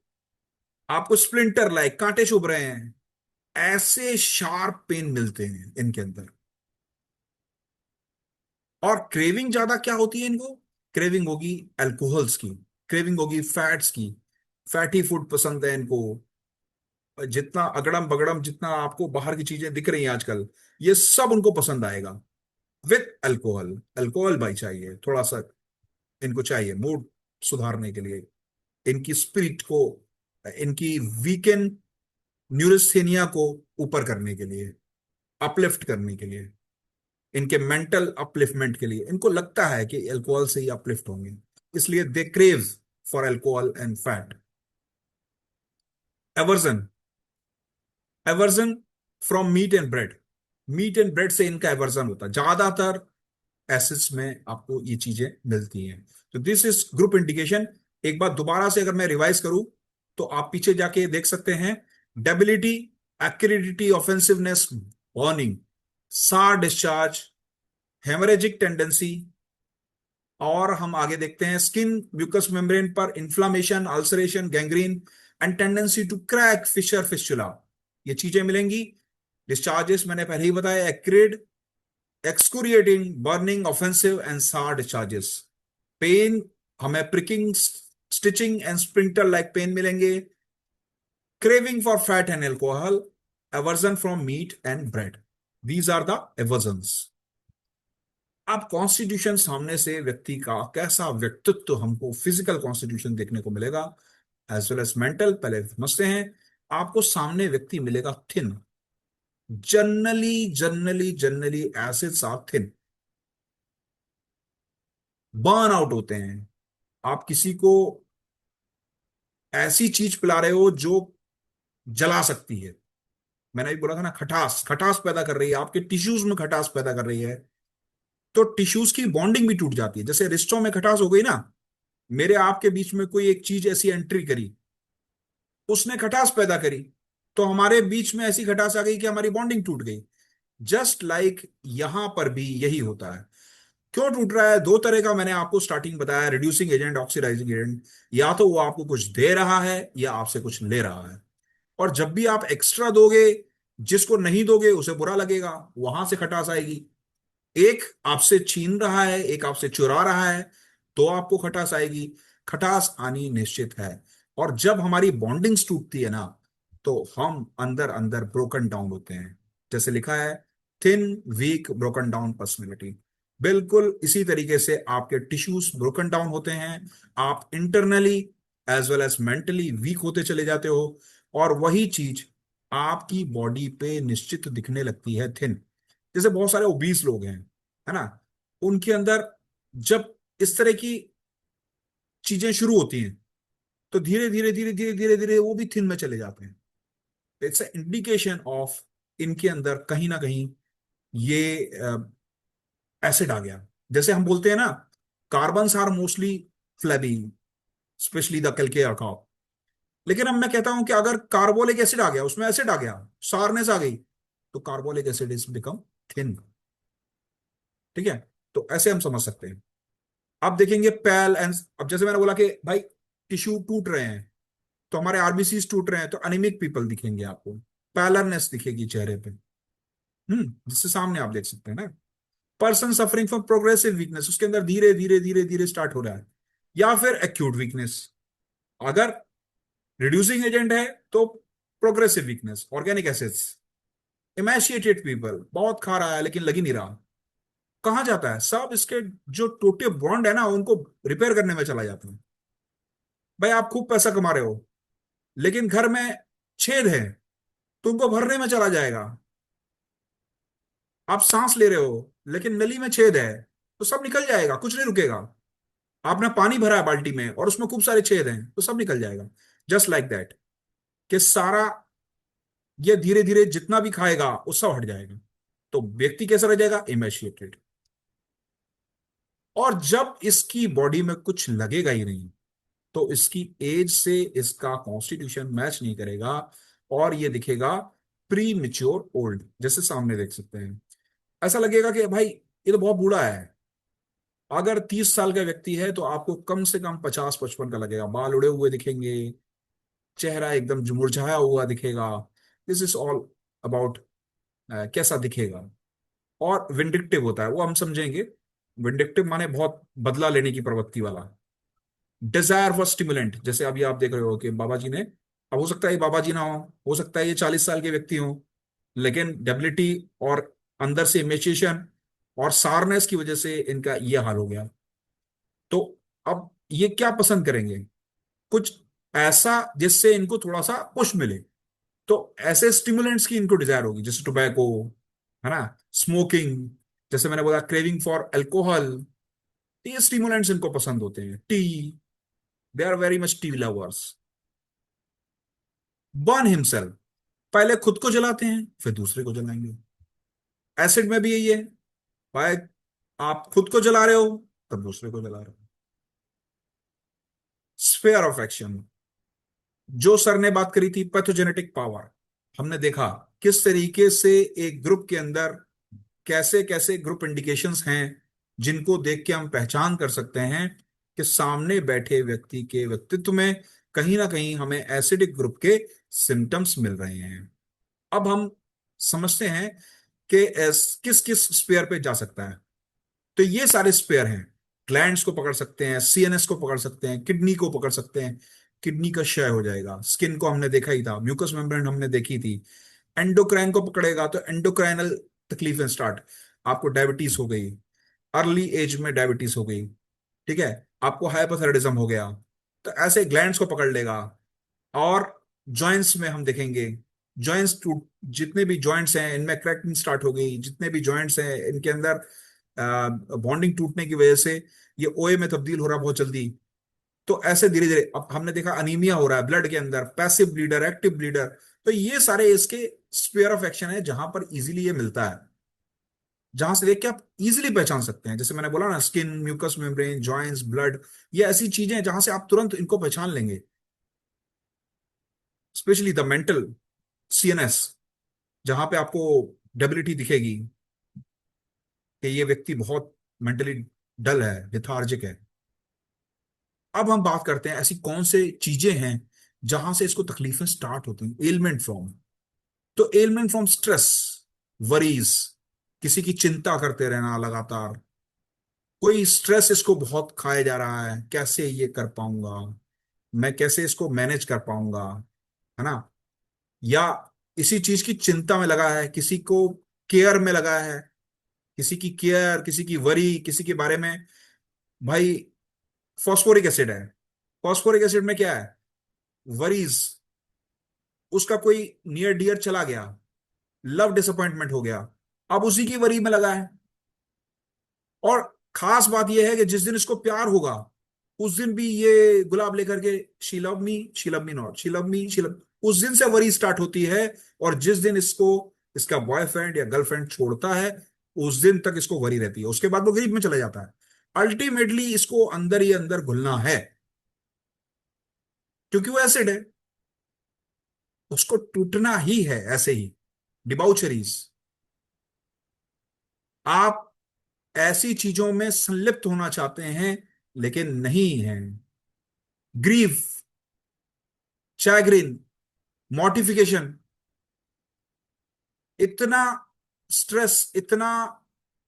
आपको स्प्लिंटर लाइक कांटे चुभ रहे हैं, ऐसे शार्प पेन मिलते हैं इनके अंदर। और क्रेविंग ज्यादा क्या होती है इनको, क्रेविंग होगी अल्कोहल्स की, क्रेविंग होगी फैट्स की, फैटी फूड पसंद है इनको। जितना अगड़म बगड़म, जितना आपको बाहर की चीजें दिख रही हैं आजकल, ये सब उनको पसंद आएगा, विथ अल्कोहल। अल्कोहल भाई चाहिए थोड़ा सा, इनको चाहिए मूड सुधारने के लिए, इनकी स्पिरिट को, इनकी वीकेंड न्यूरोस्थेनिया को ऊपर करने के लिए, अपलिफ्ट करने के लिए, इनके मेंटल अपलिफ्टमेंट के लिए। इनको लगता है कि अल्कोहल से ही अपलिफ्ट होंगे, इसलिए they crave for alcohol and fat. Aversion, aversion from meat and bread, meat and bread से इनका एवर्जन होता है ज्यादातर। एसिड्स में आपको ये चीजें मिलती हैं। तो दिस इज ग्रुप इंडिकेशन। एक बार दोबारा से अगर मैं रिवाइज करूं तो आप पीछे जाके देख सकते हैं, debility, acridity, offensiveness, burning, sour discharge, haemorrhagic tendency, और हम आगे देखते हैं स्किन म्यूकस मेम्ब्रेन पर inflammation, ulceration, gangrene and tendency to crack, fissure, fistula, ये चीजें मिलेंगी। डिस्चार्जेस मैंने पहले ही बताया, acrid, excoriating, burning, offensive and sour discharges. Pain, हमें pricking, stitching and splinter like pain मिलेंगे। Craving for fat and alcohol, aversion from meat and bread, these are the aversions. अब कॉन्स्टिट्यूशन सामने से व्यक्ति का कैसा व्यक्तित्व हमको फिजिकल कॉन्स्टिट्यूशन देखने को मिलेगा, एज वेल एज मेंटल, पहले समझते हैं। आपको सामने व्यक्ति मिलेगा thin, generally generally generally acids are thin, burn out होते हैं। आप किसी को ऐसी चीज पिला रहे हो जो जला सकती है, मैंने भी बोला था ना, खटास, खटास पैदा कर रही है, आपके टिश्यूज में खटास पैदा कर रही है, तो टिश्यूज की बॉन्डिंग भी टूट जाती है। जैसे रिश्तों में खटास हो गई ना, मेरे आपके बीच में कोई एक चीज ऐसी एंट्री करी, उसने खटास पैदा करी, तो हमारे बीच में ऐसी खटास आ गई कि हमारी बॉन्डिंग टूट गई। जस्ट लाइक यहां पर भी यही होता है। क्यों टूट रहा है, दो तरह का मैंने आपको स्टार्टिंग बताया, रिड्यूसिंग एजेंट, ऑक्सीडाइजिंग एजेंट। या तो वो आपको कुछ दे रहा है या आपसे कुछ ले रहा है। और जब भी आप एक्स्ट्रा दोगे, जिसको नहीं दोगे उसे बुरा लगेगा, वहां से खटास आएगी। एक आपसे छीन रहा है, एक आपसे चुरा रहा है, तो आपको खटास आएगी। खटास आनी निश्चित है। और जब हमारी बॉन्डिंग्स टूटती है ना, तो हम अंदर अंदर ब्रोकन डाउन होते हैं। जैसे लिखा है, thin, weak, broken down personality. बिल्कुल इसी तरीके से आपके टिश्यूज ब्रोकन डाउन होते हैं, आप internally as well as mentally weak होते चले जाते हो, और वही चीज आपकी बॉडी पे निश्चित दिखने लगती है, थिन। जैसे बहुत सारे ओबीस लोग हैं, है ना, उनके अंदर जब इस तरह की चीजें शुरू होती हैं तो धीरे धीरे धीरे धीरे धीरे धीरे वो भी थिन में चले जाते हैं। इट्स इंडिकेशन ऑफ इनके अंदर कहीं ना कहीं ये एसिड आ गया। जैसे हम बोलते हैं ना, carbons are mostly flabby, specially the calcarea carb. लेकिन अब मैं कहता हूं कि अगर कार्बोलिक एसिड आ गया, उसमें एसिड आ गया, सारनेस आ गई, तो carbolic acid is become thin. ठीक है, तो ऐसे हम समझ सकते हैं। अब देखेंगे पैल एंड, अब जैसे मैंने बोला कि भाई टिश्यू टूट रहे हैं, तो हमारे आरबीसी टूट रहे हैं, तो अनिमिक पीपल दिखेंगे आपको, पैलरनेस दिखेगी चेहरे पे। जिससे सामने आप देख सकते हैं ना, person suffering from progressive weakness, उसके अंदर धीरे धीरे धीरे धीरे स्टार्ट हो रहा है। या फिर एक्यूट वीकनेस, अगर रिड्यूसिंग एजेंट है तो progressive weakness, organic acids. Emaciated people, बहुत खा रहा है लेकिन लग ही नहीं रहा, कहाँ जाता है सब इसके जो टोटे बॉन्ड है ना, उनको रिपेयर करने में चला जाता है। भाई आप खूब पैसा कमा रहे हो, लेकिन घर में छेद है, तो उनको भरने में चला जाएगा। आप सांस ले रहे हो, लेकिन नली में छेद है, तो सब निकल जाएगा, कुछ नहीं रुकेगा। आपने पानी भरा है बाल्टी में और उसमें खूब सारे छेद हैं, तो सब निकल जाएगा। जस्ट लाइक दैट, कि सारा ये धीरे धीरे जितना भी खाएगा वो सब हट जाएगा। तो व्यक्ति कैसा रह जाएगा? इमेशिएटेड। और जब इसकी बॉडी में कुछ लगेगा ही नहीं, तो इसकी एज से इसका कॉन्स्टिट्यूशन मैच नहीं करेगा, और ये दिखेगा प्री मिच्योर ओल्ड, जैसे सामने देख सकते हैं। ऐसा लगेगा कि भाई ये तो बहुत बूढ़ा है। अगर 30 साल का व्यक्ति है तो आपको कम से कम 50-55 का लगेगा, बाल उड़े हुए दिखेंगे, चेहरा एकदम मुरझाया हुआ दिखेगा। दिस इज ऑल अबाउट कैसा दिखेगा। और विंडिक्टिव होता है, वो हम समझेंगे। विंडिक्टिव माने बहुत बदला लेने की प्रवृत्ति वाला। डिजायर फॉर स्टिमुलेंट, जैसे अभी आप देख रहे हो कि बाबा जी ने, अब हो सकता है ये बाबा जी ना हो सकता है ये 40 साल के व्यक्ति हो, लेकिन डेबिलिटी और अंदर से इमेचिएशन और सारनेस की वजह से इनका ये हाल हो गया। तो अब ये क्या पसंद करेंगे? कुछ ऐसा जिससे इनको थोड़ा सा पुश मिले। तो ऐसे स्टिमुलेंट्स की इनको डिजायर होगी, जैसे टोबैको, है ना, स्मोकिंग, जैसे मैंने बोला क्रेविंग फॉर अल्कोहल। ये स्टिमुलेंट्स इनको पसंद होते हैं। Tea, they are very much tea lovers. Burn himself, पहले खुद को जलाते हैं फिर दूसरे को जलाएंगे। एसिड में भी यही है, भाई आप खुद को जला रहे हो तब दूसरे को जला रहे हो। स्फेयर ऑफ एक्शन, जो सर ने बात करी थी पैथोजेनेटिक पावर, हमने देखा किस तरीके से एक ग्रुप के अंदर कैसे कैसे ग्रुप इंडिकेशंस हैं, जिनको देख के हम पहचान कर सकते हैं कि सामने बैठे व्यक्ति के व्यक्तित्व में कहीं ना कहीं हमें एसिडिक ग्रुप के सिम्टम्स मिल रहे हैं। अब हम समझते हैं कि किस किस स्पेयर पे जा सकता है। तो ये सारे स्पेयर हैं, ग्लैंड्स को पकड़ सकते हैं, सीएनएस को पकड़ सकते हैं, किडनी को पकड़ सकते हैं, किडनी का क्षय हो जाएगा। स्किन को हमने देखा ही था, म्यूकस मेम्ब्रेन हमने देखी थी। एंडोक्राइन को पकड़ेगा तो एंडोक्राइनल तकलीफें स्टार्ट, आपको डायबिटीज हो गई, अर्ली एज में डायबिटीज हो गई, ठीक है, आपको हाइपोथायराइडिज्म हो गया। तो ऐसे ग्लैंड्स को पकड़ लेगा। और जॉइंट्स में हम देखेंगे, जॉइंट्स टूट, जितने भी जॉइंट्स हैं इनमें क्रैकिंग स्टार्ट हो गई, जितने भी जॉइंट्स हैं इनके अंदर बॉन्डिंग टूटने की वजह से ये ओए में तब्दील हो रहा बहुत जल्दी। तो ऐसे धीरे धीरे अब हमने देखा अनीमिया हो रहा है ब्लड के अंदर, पैसिव ब्लीडर, एक्टिव ब्लीडर। तो ये सारे इसके स्पेयर ऑफ एक्शन है, जहां पर इजीली ये मिलता है, जहां से देख के आप इजीली पहचान सकते हैं। जैसे मैंने बोला ना, skin, mucous membrane, joints, blood, ये ऐसी चीजें हैं जहां से आप तुरंत इनको पहचान लेंगे। स्पेशली द मेंटल, सीएनएस, जहां पे आपको डेबिलिटी दिखेगी कि ये व्यक्ति बहुत मेंटली डल है, लेथार्जिक है। अब हम बात करते हैं ऐसी कौन से चीजें हैं जहां से इसको तकलीफें स्टार्ट होती हैं, एलिमेंट फ्रॉम। तो एलिमेंट फ्रॉम स्ट्रेस, वरीज, किसी की चिंता करते रहना लगातार, कोई स्ट्रेस इसको बहुत खाया जा रहा है, कैसे ये कर पाऊंगा, मैं कैसे इसको मैनेज कर पाऊंगा, है ना। या इसी चीज की चिंता में लगा है, किसी को केयर में लगा है, किसी की केयर, किसी की वरी, किसी के बारे में। भाई फॉस्फोरिक एसिड है, फॉस्फोरिक एसिड में क्या है? वरीज, उसका कोई नियर डियर चला गया, लव डिसअपॉइंटमेंट हो गया, अब उसी की वरी में लगा है। और खास बात यह है कि जिस दिन इसको प्यार होगा, उस दिन भी ये गुलाब लेकर के she love me not, she love me, she love, उस दिन से वरी स्टार्ट होती है। और जिस दिन इसको इसका बॉयफ्रेंड या गर्लफ्रेंड छोड़ता है, उस दिन तक इसको वरी रहती है, उसके बाद वो ग्रीफ में चला जाता है। अल्टीमेटली इसको अंदर ही अंदर घुलना है, क्योंकि वो एसिड है, उसको टूटना ही है ऐसे ही। डिबाउचरीज, आप ऐसी चीजों में संलिप्त होना चाहते हैं लेकिन नहीं हैं। ग्रीफ, चैग्रिन, मॉर्टिफिकेशन, इतना स्ट्रेस, इतना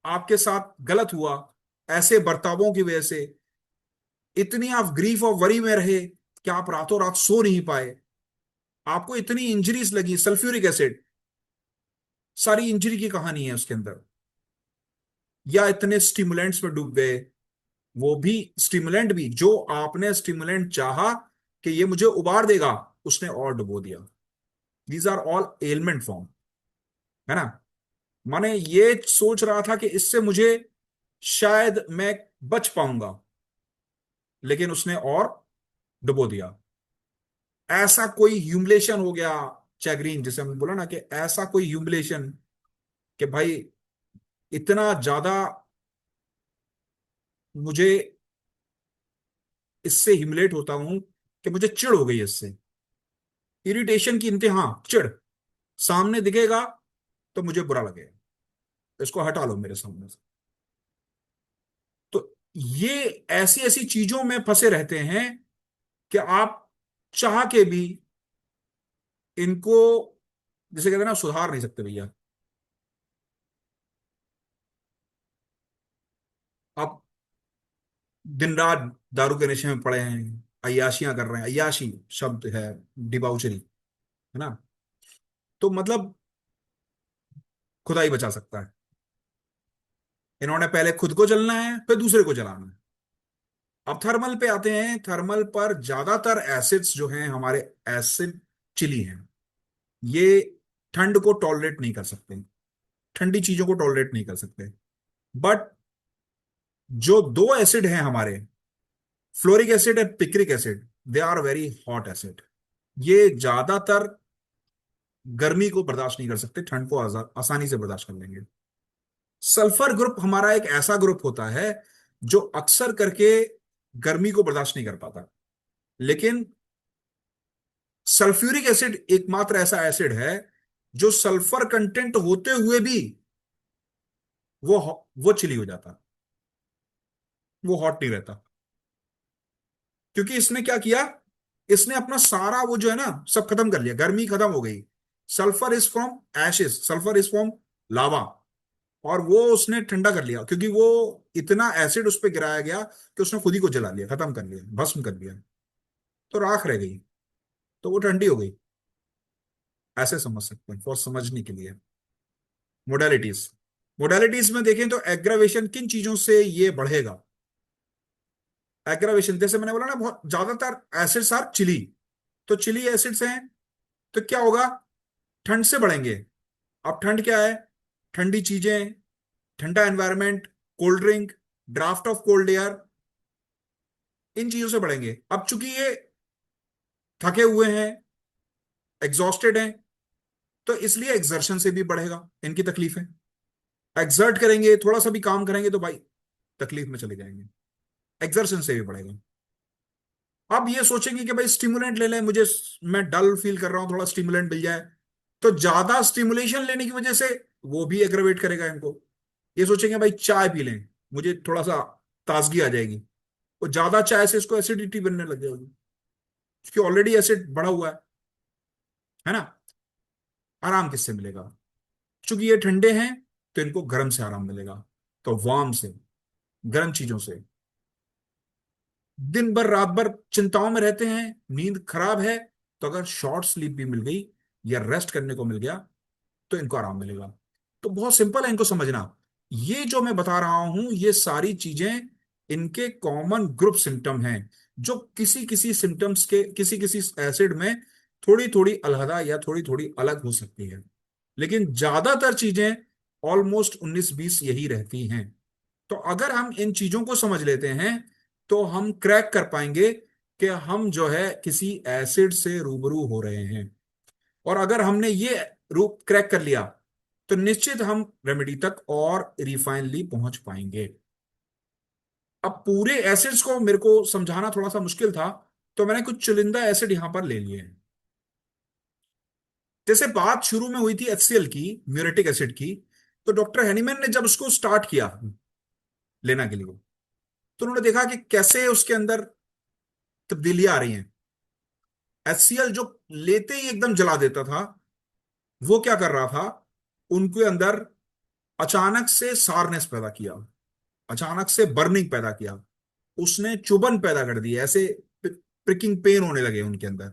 आपके साथ गलत हुआ ऐसे बर्तावों की वजह से, इतनी आप ग्रीफ और वरी में रहे कि आप रातों रात सो नहीं पाए, आपको इतनी इंजरीज लगी, सल्फ्यूरिक एसिड, सारी इंजरी की कहानी है उसके अंदर। या इतने स्टिमुलेंट्स में डूब गए, वो भी स्टिमुलेंट भी जो आपने स्टिमुलेंट चाहा कि ये मुझे उबार देगा, उसने और डुबो दिया। These are all element form, है ना। माने ये सोच रहा था कि इससे मुझे शायद मैं बच पाऊंगा, लेकिन उसने और डुबो दिया। ऐसा कोई ह्यूमिलेशन हो गया, चैग्रीन जिसे हमने बोला ना, कि ऐसा कोई ह्यूमिलेशन कि भाई इतना ज्यादा मुझे इससे ह्यूमिलेट होता हूं कि मुझे चिढ़ हो गई इससे, इरिटेशन की इंतहा, चिढ़, सामने दिखेगा तो मुझे बुरा लगेगा, इसको हटा लो मेरे सामने से। तो ये ऐसी ऐसी चीजों में फंसे रहते हैं कि आप चाह के भी इनको, जैसे कहते हैं ना, सुधार नहीं सकते भैया। आप दिन रात दारू के नशे में पड़े हैं, अय्याशियां कर रहे हैं, अय्याशी शब्द है, डिबाउचरी, है ना। तो मतलब खुदा ही बचा सकता है। इन्होंने पहले खुद को जलना है, फिर दूसरे को जलाना है। अब थर्मल पे आते हैं। थर्मल पर ज्यादातर एसिड्स जो हैं हमारे, एसिड चिली हैं, ये ठंड को टॉलरेट नहीं कर सकते, ठंडी चीजों को टॉलरेट नहीं कर सकते। बट जो दो एसिड हैं हमारे, fluoric acid and picric acid, they are very hot acid. ये ज्यादातर गर्मी को बर्दाश्त नहीं कर सकते, ठंड को आसानी से बर्दाश्त कर लेंगे। सल्फर ग्रुप हमारा एक ऐसा ग्रुप होता है जो अक्सर करके गर्मी को बर्दाश्त नहीं कर पाता, लेकिन सल्फ्यूरिक एसिड एकमात्र ऐसा एसिड है जो सल्फर कंटेंट होते हुए भी वो वो चिली हो जाता, वो हॉट नहीं रहता। क्योंकि इसने क्या किया, इसने अपना सारा वो जो है ना सब खत्म कर लिया, गर्मी खत्म हो गई। Sulphur is from ashes, sulphur is from lava, और वो उसने ठंडा कर लिया, क्योंकि वो इतना एसिड उस पर गिराया गया कि उसने खुद ही को जला लिया, खत्म कर लिया, भस्म कर दिया। तो राख रह गई, तो वो ठंडी हो गई। ऐसे समझ सकते हैं फॉर समझने के लिए। मोडालिटीज, मोडालिटीज में देखें तो एग्रावेशन किन चीजों से ये बढ़ेगा। एग्रावेशन जैसे मैंने बोला ना, बहुत ज्यादातर एसिड्स आर चिली, तो चिली एसिड्स हैं, तो क्या होगा, ठंड से बढ़ेंगे। अब ठंड क्या है, ठंडी चीजें, ठंडा environment, cold drink, draught of cold air, इन चीजों से बढ़ेंगे। अब चूंकि ये थके हुए हैं, एग्जॉस्टेड हैं, तो इसलिए एक्सर्शन से भी बढ़ेगा इनकी तकलीफें। एक्सर्ट करेंगे, थोड़ा सा भी काम करेंगे तो भाई तकलीफ में चले जाएंगे, एक्सर्शन से भी बढ़ेगा। अब ये सोचेंगे कि भाई स्टिमुलेंट ले लें, मुझे, मैं डल फील कर रहा हूं, थोड़ा स्टिमुलेंट मिल जाए, तो ज्यादा स्टिमुलेशन लेने की वजह से वो भी एग्रवेट करेगा इनको। ये सोचेंगे भाई चाय पी लें, मुझे थोड़ा सा ताजगी आ जाएगी, वो ज्यादा चाय से इसको एसिडिटी बनने लग जाएगी, क्योंकि ऑलरेडी एसिड बढ़ा हुआ है ना। आराम किससे मिलेगा, क्योंकि ये ठंडे हैं, तो इनको गर्म से आराम मिलेगा, तो वार्म से, गर्म चीजों से। दिन भर रात भर चिंताओं में रहते हैं, नींद खराब है, तो अगर शॉर्ट स्लीप भी मिल गई या रेस्ट करने को मिल गया तो इनको आराम मिलेगा। तो बहुत सिंपल है इनको समझना। ये जो मैं बता रहा हूं ये सारी चीजें इनके कॉमन ग्रुप सिम्टम हैं, जो किसी किसी सिम्टम्स के, किसी किसी एसिड में थोड़ी थोड़ी अलहदा या थोड़ी थोड़ी अलग हो सकती है, लेकिन ज्यादातर चीजें ऑलमोस्ट 19-20 यही रहती हैं। तो अगर हम इन चीजों को समझ लेते हैं तो हम क्रैक कर पाएंगे कि हम जो है किसी एसिड से रूबरू हो रहे हैं। और अगर हमने ये रूप क्रैक कर लिया तो निश्चित हम रेमेडी तक और रिफाइनली पहुंच पाएंगे। अब पूरे एसिड्स को मेरे को समझाना थोड़ा सा मुश्किल था, तो मैंने कुछ चुनिंदा एसिड यहां पर ले लिए हैं। जैसे बात शुरू में हुई थी HCl की, म्यूरेटिक एसिड की, तो डॉक्टर हैनीमैन ने जब उसको स्टार्ट किया लेना के लिए, तो उन्होंने देखा कि कैसे उसके अंदर तब्दीलियां आ रही हैं। HCl जो लेते ही एकदम जला देता था, वो क्या कर रहा था, उनके अंदर अचानक से सारनेस पैदा किया, अचानक से बर्निंग पैदा किया, उसने चुभन पैदा कर दी, ऐसे प्रिकिंग पेन होने लगे उनके अंदर।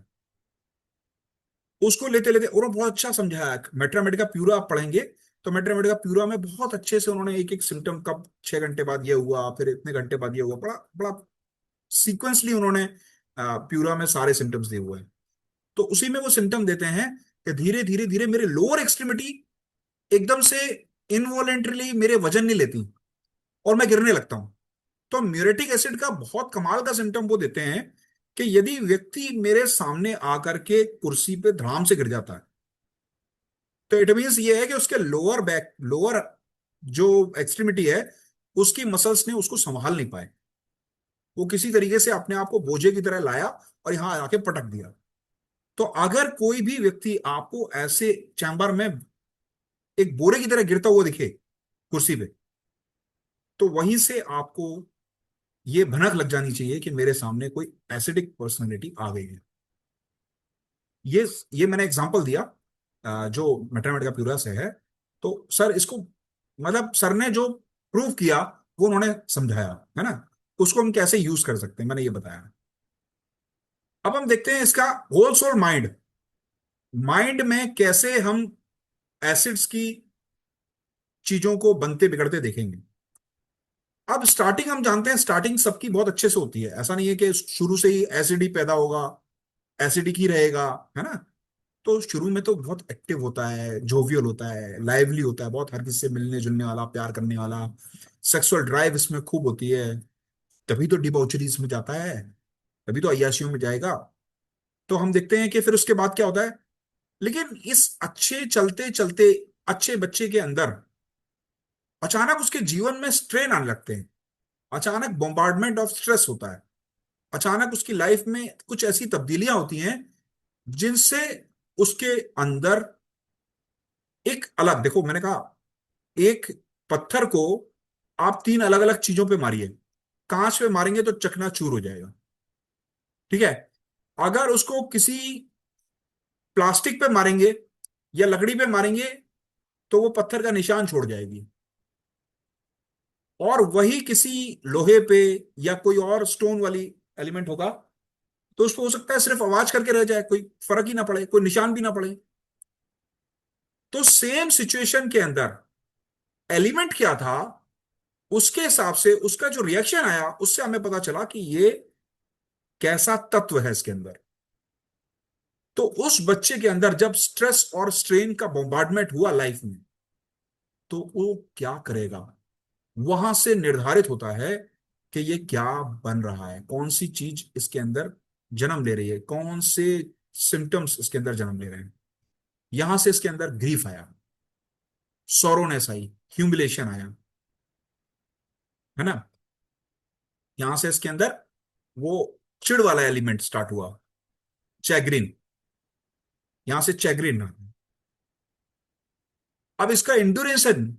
उसको लेते लेते उन्होंने बहुत अच्छा समझाया। मेट्रामेडिका प्यूरा आप पढ़ेंगे तो मेट्रामेडिका प्यूरा में बहुत अच्छे से उन्होंने एक एक सिम्टम, कब 6 घंटे बाद ये हुआ, फिर इतने घंटे बाद ये हुआ, बड़ा बड़ा सीक्वेंसली उन्होंने प्यूरा में सारे सिम्टम्स दिए हुए हैं। तो उसी में वो सिम्टम देते हैं कि धीरे धीरे धीरे मेरे लोअर एक्सट्रीमिटी एकदम से इनवॉलेंटरली मेरे वजन नहीं लेती और मैं गिरने लगता हूं। तो म्यूरेटिक एसिड का बहुत कमाल का सिम्टम वो देते हैं कि यदि व्यक्ति मेरे सामने आकर के कुर्सी पे धड़ाम से गिर जाता है, तो इट मीन्स ये है कि उसके लोअर बैक, लोअर जो एक्सट्रीमिटी है, उसकी मसल्स ने उसको संभाल नहीं पाए। वो किसी तरीके से अपने आप को बोझे की तरह लाया और यहां आके पटक दिया। तो अगर कोई भी व्यक्ति आपको ऐसे चैम्बर में एक बोरे की तरह गिरता हुआ दिखे कुर्सी पे, तो वहीं से आपको ये भनक लग जानी चाहिए कि मेरे सामने कोई एसिडिक पर्सनालिटी आ गई है। ये ये मैंने एग्जांपल दिया जो मैथमेटिका प्यूरा से है। तो सर इसको, मतलब सर ने जो प्रूव किया वो उन्होंने समझाया है ना, उसको हम कैसे यूज कर सकते हैं मैंने ये बताया। अब हम देखते हैं इसका होल सोल माइंड, माइंड में कैसे हम एसिड्स की चीजों को बनते बिगड़ते देखेंगे। अब स्टार्टिंग हम जानते हैं, स्टार्टिंग सबकी बहुत अच्छे से होती है, ऐसा नहीं है कि शुरू से ही एसिड ही पैदा होगा, एसिडिक ही रहेगा, है ना। तो शुरू में तो बहुत एक्टिव होता है, जोवियल होता है, लाइवली होता है, बहुत हर किसी से मिलने जुलने वाला, प्यार करने वाला, सेक्सुअल ड्राइव इसमें खूब होती है। तभी तो डिबॉचरीज में जाता है, तभी तो अय्याशियों में जाएगा। तो हम देखते हैं कि फिर उसके बाद क्या होता है। लेकिन इस अच्छे चलते चलते अच्छे बच्चे के अंदर अचानक उसके जीवन में स्ट्रेन आने लगते हैं, अचानक बॉम्बार्डमेंट ऑफ स्ट्रेस होता है, अचानक उसकी लाइफ में कुछ ऐसी तब्दीलियां होती हैं जिनसे उसके अंदर एक अलग, देखो मैंने कहा, एक पत्थर को आप 3 अलग अलग चीजों पे मारिए, कांच पे मारेंगे तो चकनाचूर हो जाएगा, ठीक है। अगर उसको किसी प्लास्टिक पे मारेंगे या लकड़ी पे मारेंगे तो वो पत्थर का निशान छोड़ जाएगी। और वही किसी लोहे पे या कोई और स्टोन वाली एलिमेंट होगा तो उसको हो सकता है सिर्फ आवाज करके रह जाए, कोई फर्क ही ना पड़े, कोई निशान भी ना पड़े। तो सेम सिचुएशन के अंदर एलिमेंट क्या था, उसके हिसाब से उसका जो रिएक्शन आया उससे हमें पता चला कि ये कैसा तत्व है इसके अंदर। तो उस बच्चे के अंदर जब स्ट्रेस और स्ट्रेन का बॉम्बार्डमेंट हुआ लाइफ में, तो वो क्या करेगा, वहां से निर्धारित होता है कि ये क्या बन रहा है, कौन सी चीज इसके अंदर जन्म ले रही है, कौन से सिम्टम्स इसके अंदर जन्म ले रहे हैं। यहां से इसके अंदर ग्रीफ आया, सोरोनेस आई, ह्यूमिलेशन आया, है ना। यहां से इसके अंदर वो चिड़ वाला एलिमेंट स्टार्ट हुआ, चैग्रिन, यहां से चैग्रिन। अब इसका इंड्योरेशन,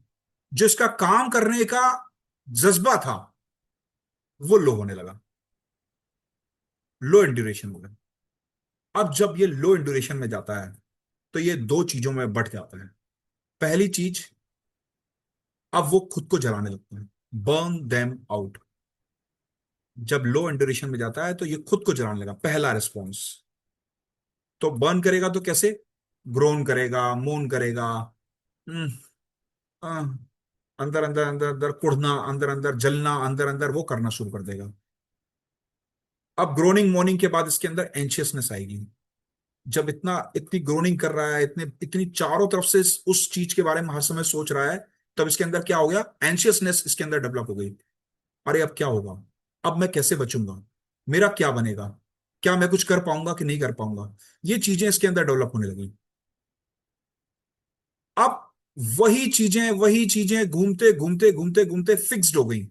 जो इसका काम करने का जज्बा था, वो लो होने लगा, लो इंड्यूरेशन हो गया। अब जब ये लो इंड्यूरेशन में जाता है तो ये दो चीजों में बट जाता है। पहली चीज, अब वो खुद को जलाने लगते हैं, बर्न देम आउट। जब लो इंड्यूरेशन में जाता है तो ये खुद को जलाने लगा, पहला रिस्पॉन्स। तो बर्न करेगा तो कैसे, ग्रोन करेगा, मोन करेगा, हम्म, आ, अंदर अंदर अंदर अंदर कुढ़ना, अंदर अंदर जलना, अंदर अंदर वो करना शुरू कर देगा। अब ग्रोनिंग मोर्निंग के बाद इसके अंदर एंशियसनेस आएगी। जब इतना इतनी ग्रोनिंग कर रहा है, इतने इतनी चारों तरफ से उस चीज के बारे में हर समय सोच रहा है, तब इसके अंदर क्या हो गया, एंशियसनेस इसके अंदर डेवलप हो गई। अरे अब क्या होगा, अब मैं कैसे बचूंगा, मेरा क्या बनेगा, क्या मैं कुछ कर पाऊंगा कि नहीं कर पाऊंगा, ये चीजें इसके अंदर डेवलप होने लगी। अब वही चीजें घूमते घूमते घूमते घूमते फिक्स्ड हो गई।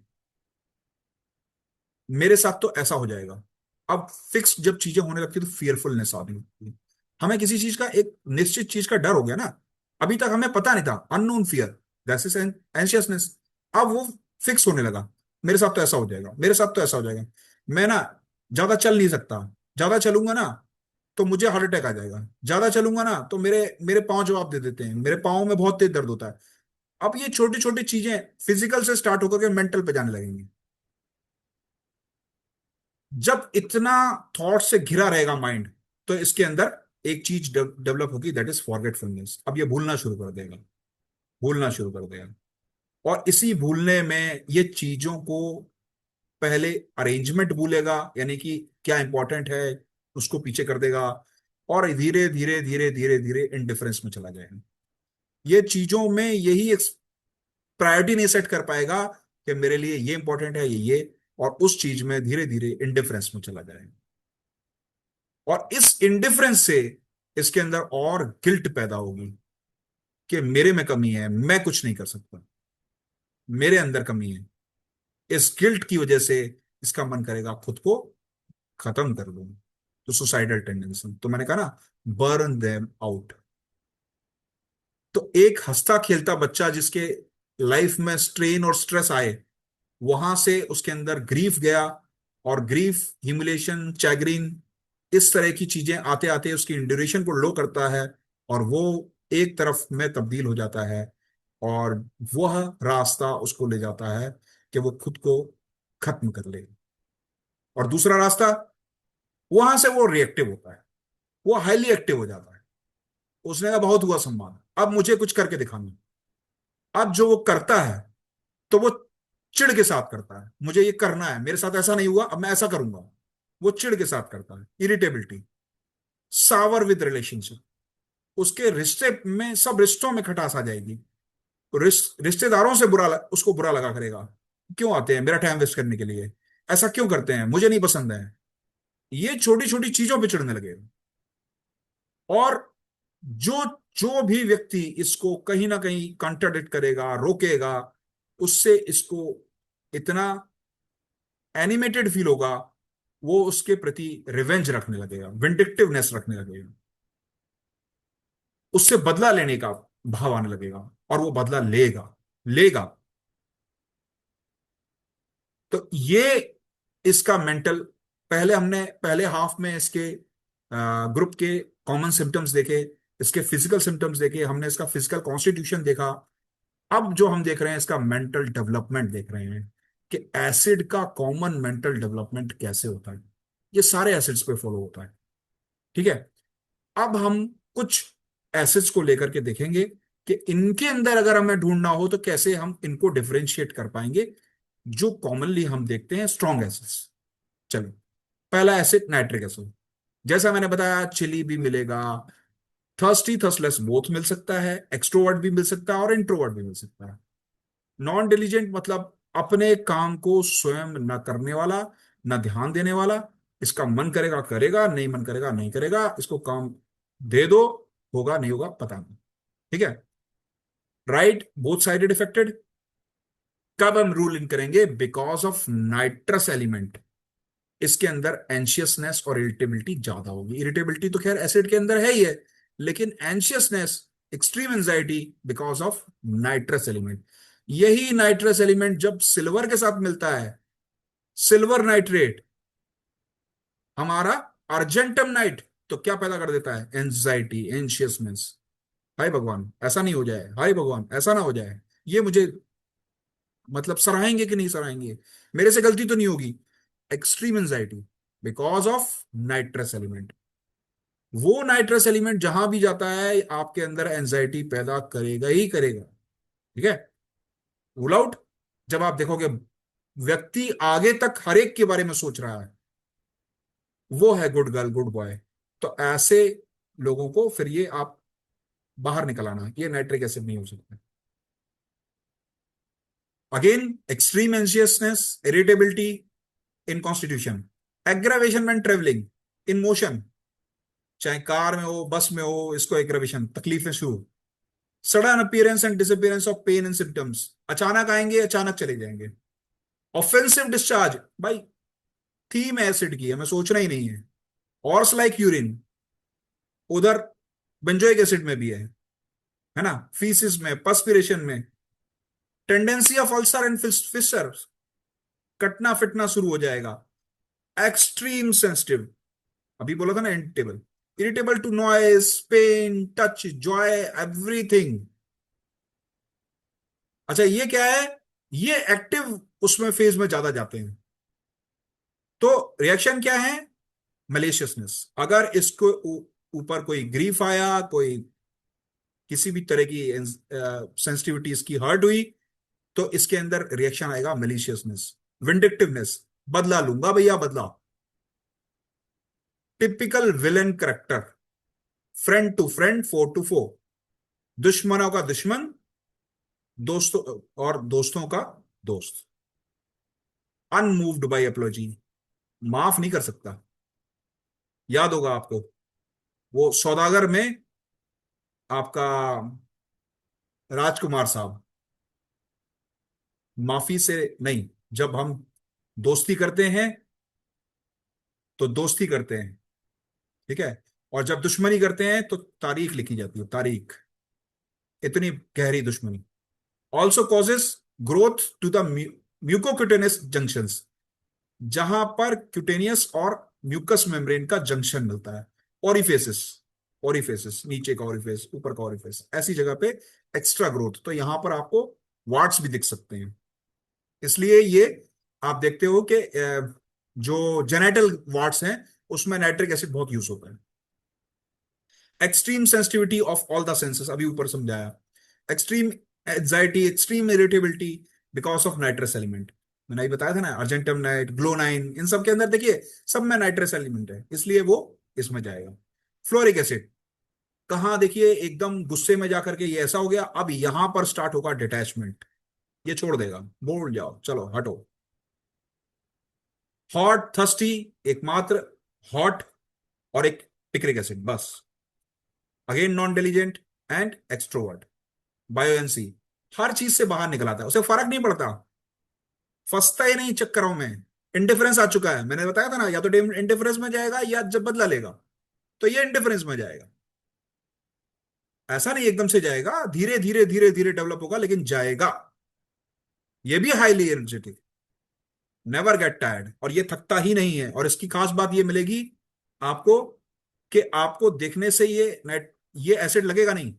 मेरे साथ तो ऐसा हो जाएगा। अब फिक्स जब चीजें होने लगती है तो फियरफुलनेस आने लगती है। हमें किसी चीज का, एक निश्चित चीज का डर हो गया ना, अभी तक हमें पता नहीं था, unknown fear, that is anxiousness. अब वो फिक्स होने लगा। मेरे साथ तो ऐसा हो जाएगा, मेरे साथ तो ऐसा हो जाएगा। मैं ना ज्यादा चल नहीं सकता, ज्यादा चलूंगा ना तो मुझे हार्ट अटैक आ जाएगा, ज्यादा चलूंगा ना तो मेरे मेरे पाँव जवाब दे देते हैं, मेरे पाँव में बहुत तेज दर्द होता है। अब ये छोटी छोटी चीजें फिजिकल से स्टार्ट होकर के मेंटल पे जाने लगेंगी। जब इतना थॉट से घिरा रहेगा माइंड, तो इसके अंदर एक चीज डेवलप होगी, दैट इज फॉरगेटफुलनेस। अब ये भूलना शुरू कर देगा, भूलना शुरू कर देगा। और इसी भूलने में ये चीजों को पहले अरेंजमेंट भूलेगा, यानी कि क्या इंपॉर्टेंट है उसको पीछे कर देगा, और धीरे धीरे धीरे धीरे धीरे इनडिफरेंस में चला जाएगा। ये चीजों में यही एक प्रायोरिटी नहीं सेट कर पाएगा कि मेरे लिए ये इंपॉर्टेंट है ये, और उस चीज में धीरे धीरे इनडिफरेंस में चला जाएगा। और इस इंडिफरेंस से इसके अंदर और गिल्ट पैदा होगी कि मेरे में कमी है, मैं कुछ नहीं कर सकता, मेरे अंदर कमी है। इस गिल्ट की वजह से इसका मन करेगा खुद को खत्म कर दूं। तो सुसाइडल टेंडेंसी, तो मैंने कहा ना, बर्न देम आउट। तो एक हंसता खेलता बच्चा जिसके लाइफ में स्ट्रेन और स्ट्रेस आए, वहां से उसके अंदर ग्रीफ गया, और ग्रीफ, ह्यूमिलेशन, चैग्रीन, इस तरह की चीजें आते आते उसकी ड्यूरेशन को लो करता है, और वो एक तरफ में तब्दील हो जाता है। और वह रास्ता उसको ले जाता है कि वो खुद को खत्म कर ले। और दूसरा रास्ता, वहां से वो रिएक्टिव होता है, वो हाईली एक्टिव हो जाता है। उसने कहा बहुत हुआ सम्मान, अब मुझे कुछ करके दिखाना। अब जो वो करता है, तो वो चिढ़ के साथ करता है, मुझे ये करना है, मेरे साथ ऐसा नहीं हुआ, अब मैं ऐसा करूंगा। वो चिढ़ के साथ करता है, इरिटेबिलिटी, सावर विद रिलेशनशिप। उसके रिश्ते में, सब रिश्तों में खटास आ जाएगी। रिश्तेदारों से उसको बुरा लगा करेगा। क्यों आते हैं मेरा टाइम वेस्ट करने के लिए, ऐसा क्यों करते हैं, मुझे नहीं पसंद है। ये छोटी छोटी चीजों पे चिढ़ने लगेगा। और जो जो भी व्यक्ति इसको कहीं ना कहीं कॉन्ट्राडिक्ट करेगा, रोकेगा, उससे इसको इतना एनिमेटेड फील होगा, वो उसके प्रति रिवेंज रखने लगेगा, विंडिक्टिवनेस रखने लगेगा, उससे बदला लेने का भाव आने लगेगा, और वो बदला लेगा, लेगा। तो ये इसका मेंटल, पहले हमने पहले हाफ में इसके ग्रुप के कॉमन सिम्टम्स देखे, इसके फिजिकल सिम्टम्स देखे, हमने इसका फिजिकल कॉन्स्टिट्यूशन देखा। अब जो हम देख रहे हैं, इसका मेंटल डेवलपमेंट देख रहे हैं कि एसिड का कॉमन मेंटल डेवलपमेंट कैसे होता है। ये सारे एसिड्स पे फॉलो होता है। ठीक है। अब हम कुछ एसिड्स को लेकर के देखेंगे कि इनके अंदर अगर हमें ढूंढना हो तो कैसे हम इनको डिफरेंशिएट कर पाएंगे, जो कॉमनली हम देखते हैं स्ट्रॉन्ग एसिड्स। चलो, पहला एसिड नाइट्रिक एसिड। जैसा मैंने बताया, चिली भी मिलेगा, थर्स्टी थर्स्टलेस बोथ मिल सकता है, एक्सट्रोवर्ट भी मिल सकता है और इंट्रोवर्ट भी मिल सकता है। नॉन डिलीजेंट मतलब अपने काम को स्वयं न करने वाला, न ध्यान देने वाला। इसका मन करेगा करेगा, नहीं मन करेगा नहीं करेगा, इसको काम दे दो, होगा नहीं होगा पता नहीं। ठीक है। Right, both sided affected. कब हम रूल इन करेंगे? Because of nitrous element. इसके अंदर एंशियसनेस और इरिटेबिलिटी ज्यादा होगी। इरिटेबिलिटी तो खैर एसिड के अंदर है ही है, लेकिन anxiousness, extreme anxiety, because of nitrous element. यही नाइट्रस एलिमेंट जब सिल्वर के साथ मिलता है, सिल्वर नाइट्रेट, हमारा अर्जेंटम नाइट, तो क्या पैदा कर देता है? Anxiety, anxiousness. हाय भगवान ऐसा नहीं हो जाए, हाय भगवान ऐसा ना हो जाए, ये मुझे, मतलब सराहेंगे कि नहीं सराहेंगे, मेरे से गलती तो नहीं होगी। Extreme anxiety because of nitrous element. वो नाइट्रस एलिमेंट जहां भी जाता है, आपके अंदर एंजाइटी पैदा करेगा ही करेगा। ठीक है। रूल आउट, जब आप देखोगे व्यक्ति आगे तक हर एक के बारे में सोच रहा है, वो है गुड गर्ल गुड बॉय, तो ऐसे लोगों को फिर ये आप बाहर निकल आना, ये नाइट्रिक एसिड नहीं हो सकता। Again, extreme anxiousness, irritability in constitution, aggravation when travelling, in motion, चाहे कार में हो बस में हो, इसको एग्रावेशन, तकलीफें शुरू। Sudden appearance and disappearance of pain and symptoms, अचानक आएंगे अचानक चले जाएंगे। ऑफेंसिव डिस्चार्ज, भाई थीम एसिड की है, हमें सोचना ही नहीं है। हॉर्स लाइक यूरिन, उधर बेंजोइक एसिड में भी है ना, फीसिस में, पर्सपिरेशन में। Tendency of ulcer and Fisher, कटना फिटना शुरू हो जाएगा। एक्सट्रीम सेंसिटिव, अभी बोला था ना irritable, irritable to noise, pain, touch, joy, everything. अच्छा ये क्या है, ये एक्टिव उसमें फेज में ज्यादा जाते हैं। तो रिएक्शन क्या है, मलेशियसनेस। अगर इसको ऊपर कोई ग्रीफ आया, कोई किसी भी तरह की सेंसिटिविटी इसकी हर्ट हुई, तो इसके अंदर रिएक्शन आएगा मलिशियसनेस, विंडिक्टिवनेस, बदला लूंगा भैया बदला। Typical villain character, friend to friend, four to four, दुश्मनों का दुश्मन, दोस्तों और दोस्तों का दोस्त। अनमूव्ड बाय एपोलॉजी, माफ नहीं कर सकता। याद होगा आपको वो सौदागर में आपका राजकुमार साहब, माफी से नहीं, जब हम दोस्ती करते हैं तो दोस्ती करते हैं, ठीक है, और जब दुश्मनी करते हैं तो तारीख लिखी जाती है, तारीख। इतनी गहरी दुश्मनी। Also causes growth to the mucocutaneous junctions, जहां पर क्यूटेनियस और म्यूकस मेम्ब्रेन का जंक्शन मिलता है। ओरिफेसिस, ओरिफेसिस, नीचे का ओरिफेस, ऊपर का ओरिफेस, ऐसी जगह पे एक्स्ट्रा ग्रोथ, तो यहां पर आपको वार्ड्स भी दिख सकते हैं। इसलिए ये आप देखते हो कि जो जेनेटल वार्ड्स हैं उसमें नाइट्रिक एसिड बहुत यूज होता है। Extreme sensitivity of all the senses, अभी ऊपर समझाया। Extreme anxiety, extreme irritability because of nitrous element. मैंने अभी बताया था ना, अर्जेंटम नाइट, ग्लोनाइन, इन सब के अंदर देखिए सब में नाइट्रस एलिमेंट है, इसलिए वो इसमें जाएगा। फ्लोरिक एसिड, कहाँ देखिए एकदम गुस्से में जाकर के ये ऐसा हो गया, अब यहां पर स्टार्ट होगा डिटैचमेंट, ये छोड़ देगा, बोल जाओ चलो हटो। हॉट थर्स्टी, एकमात्र हॉट और एक पिक्रिक एसिड बस। Again non diligent and extrovert. Buoyancy, हर चीज से बाहर निकल आता है, उसे फर्क नहीं पड़ता, फंसता ही नहीं चक्करों में। इंडिफरेंस आ चुका है, मैंने बताया था ना, या तो इंडिफरेंस में जाएगा या जब बदला लेगा, तो ये इंडिफरेंस में जाएगा। ऐसा नहीं एकदम से जाएगा, धीरे धीरे धीरे धीरे डेवलप होगा, लेकिन जाएगा। ये भी highly energetic, never get tired, और ये थकता ही नहीं है। और इसकी खास बात ये मिलेगी आपको कि आपको देखने से ये एसिड लगेगा नहीं,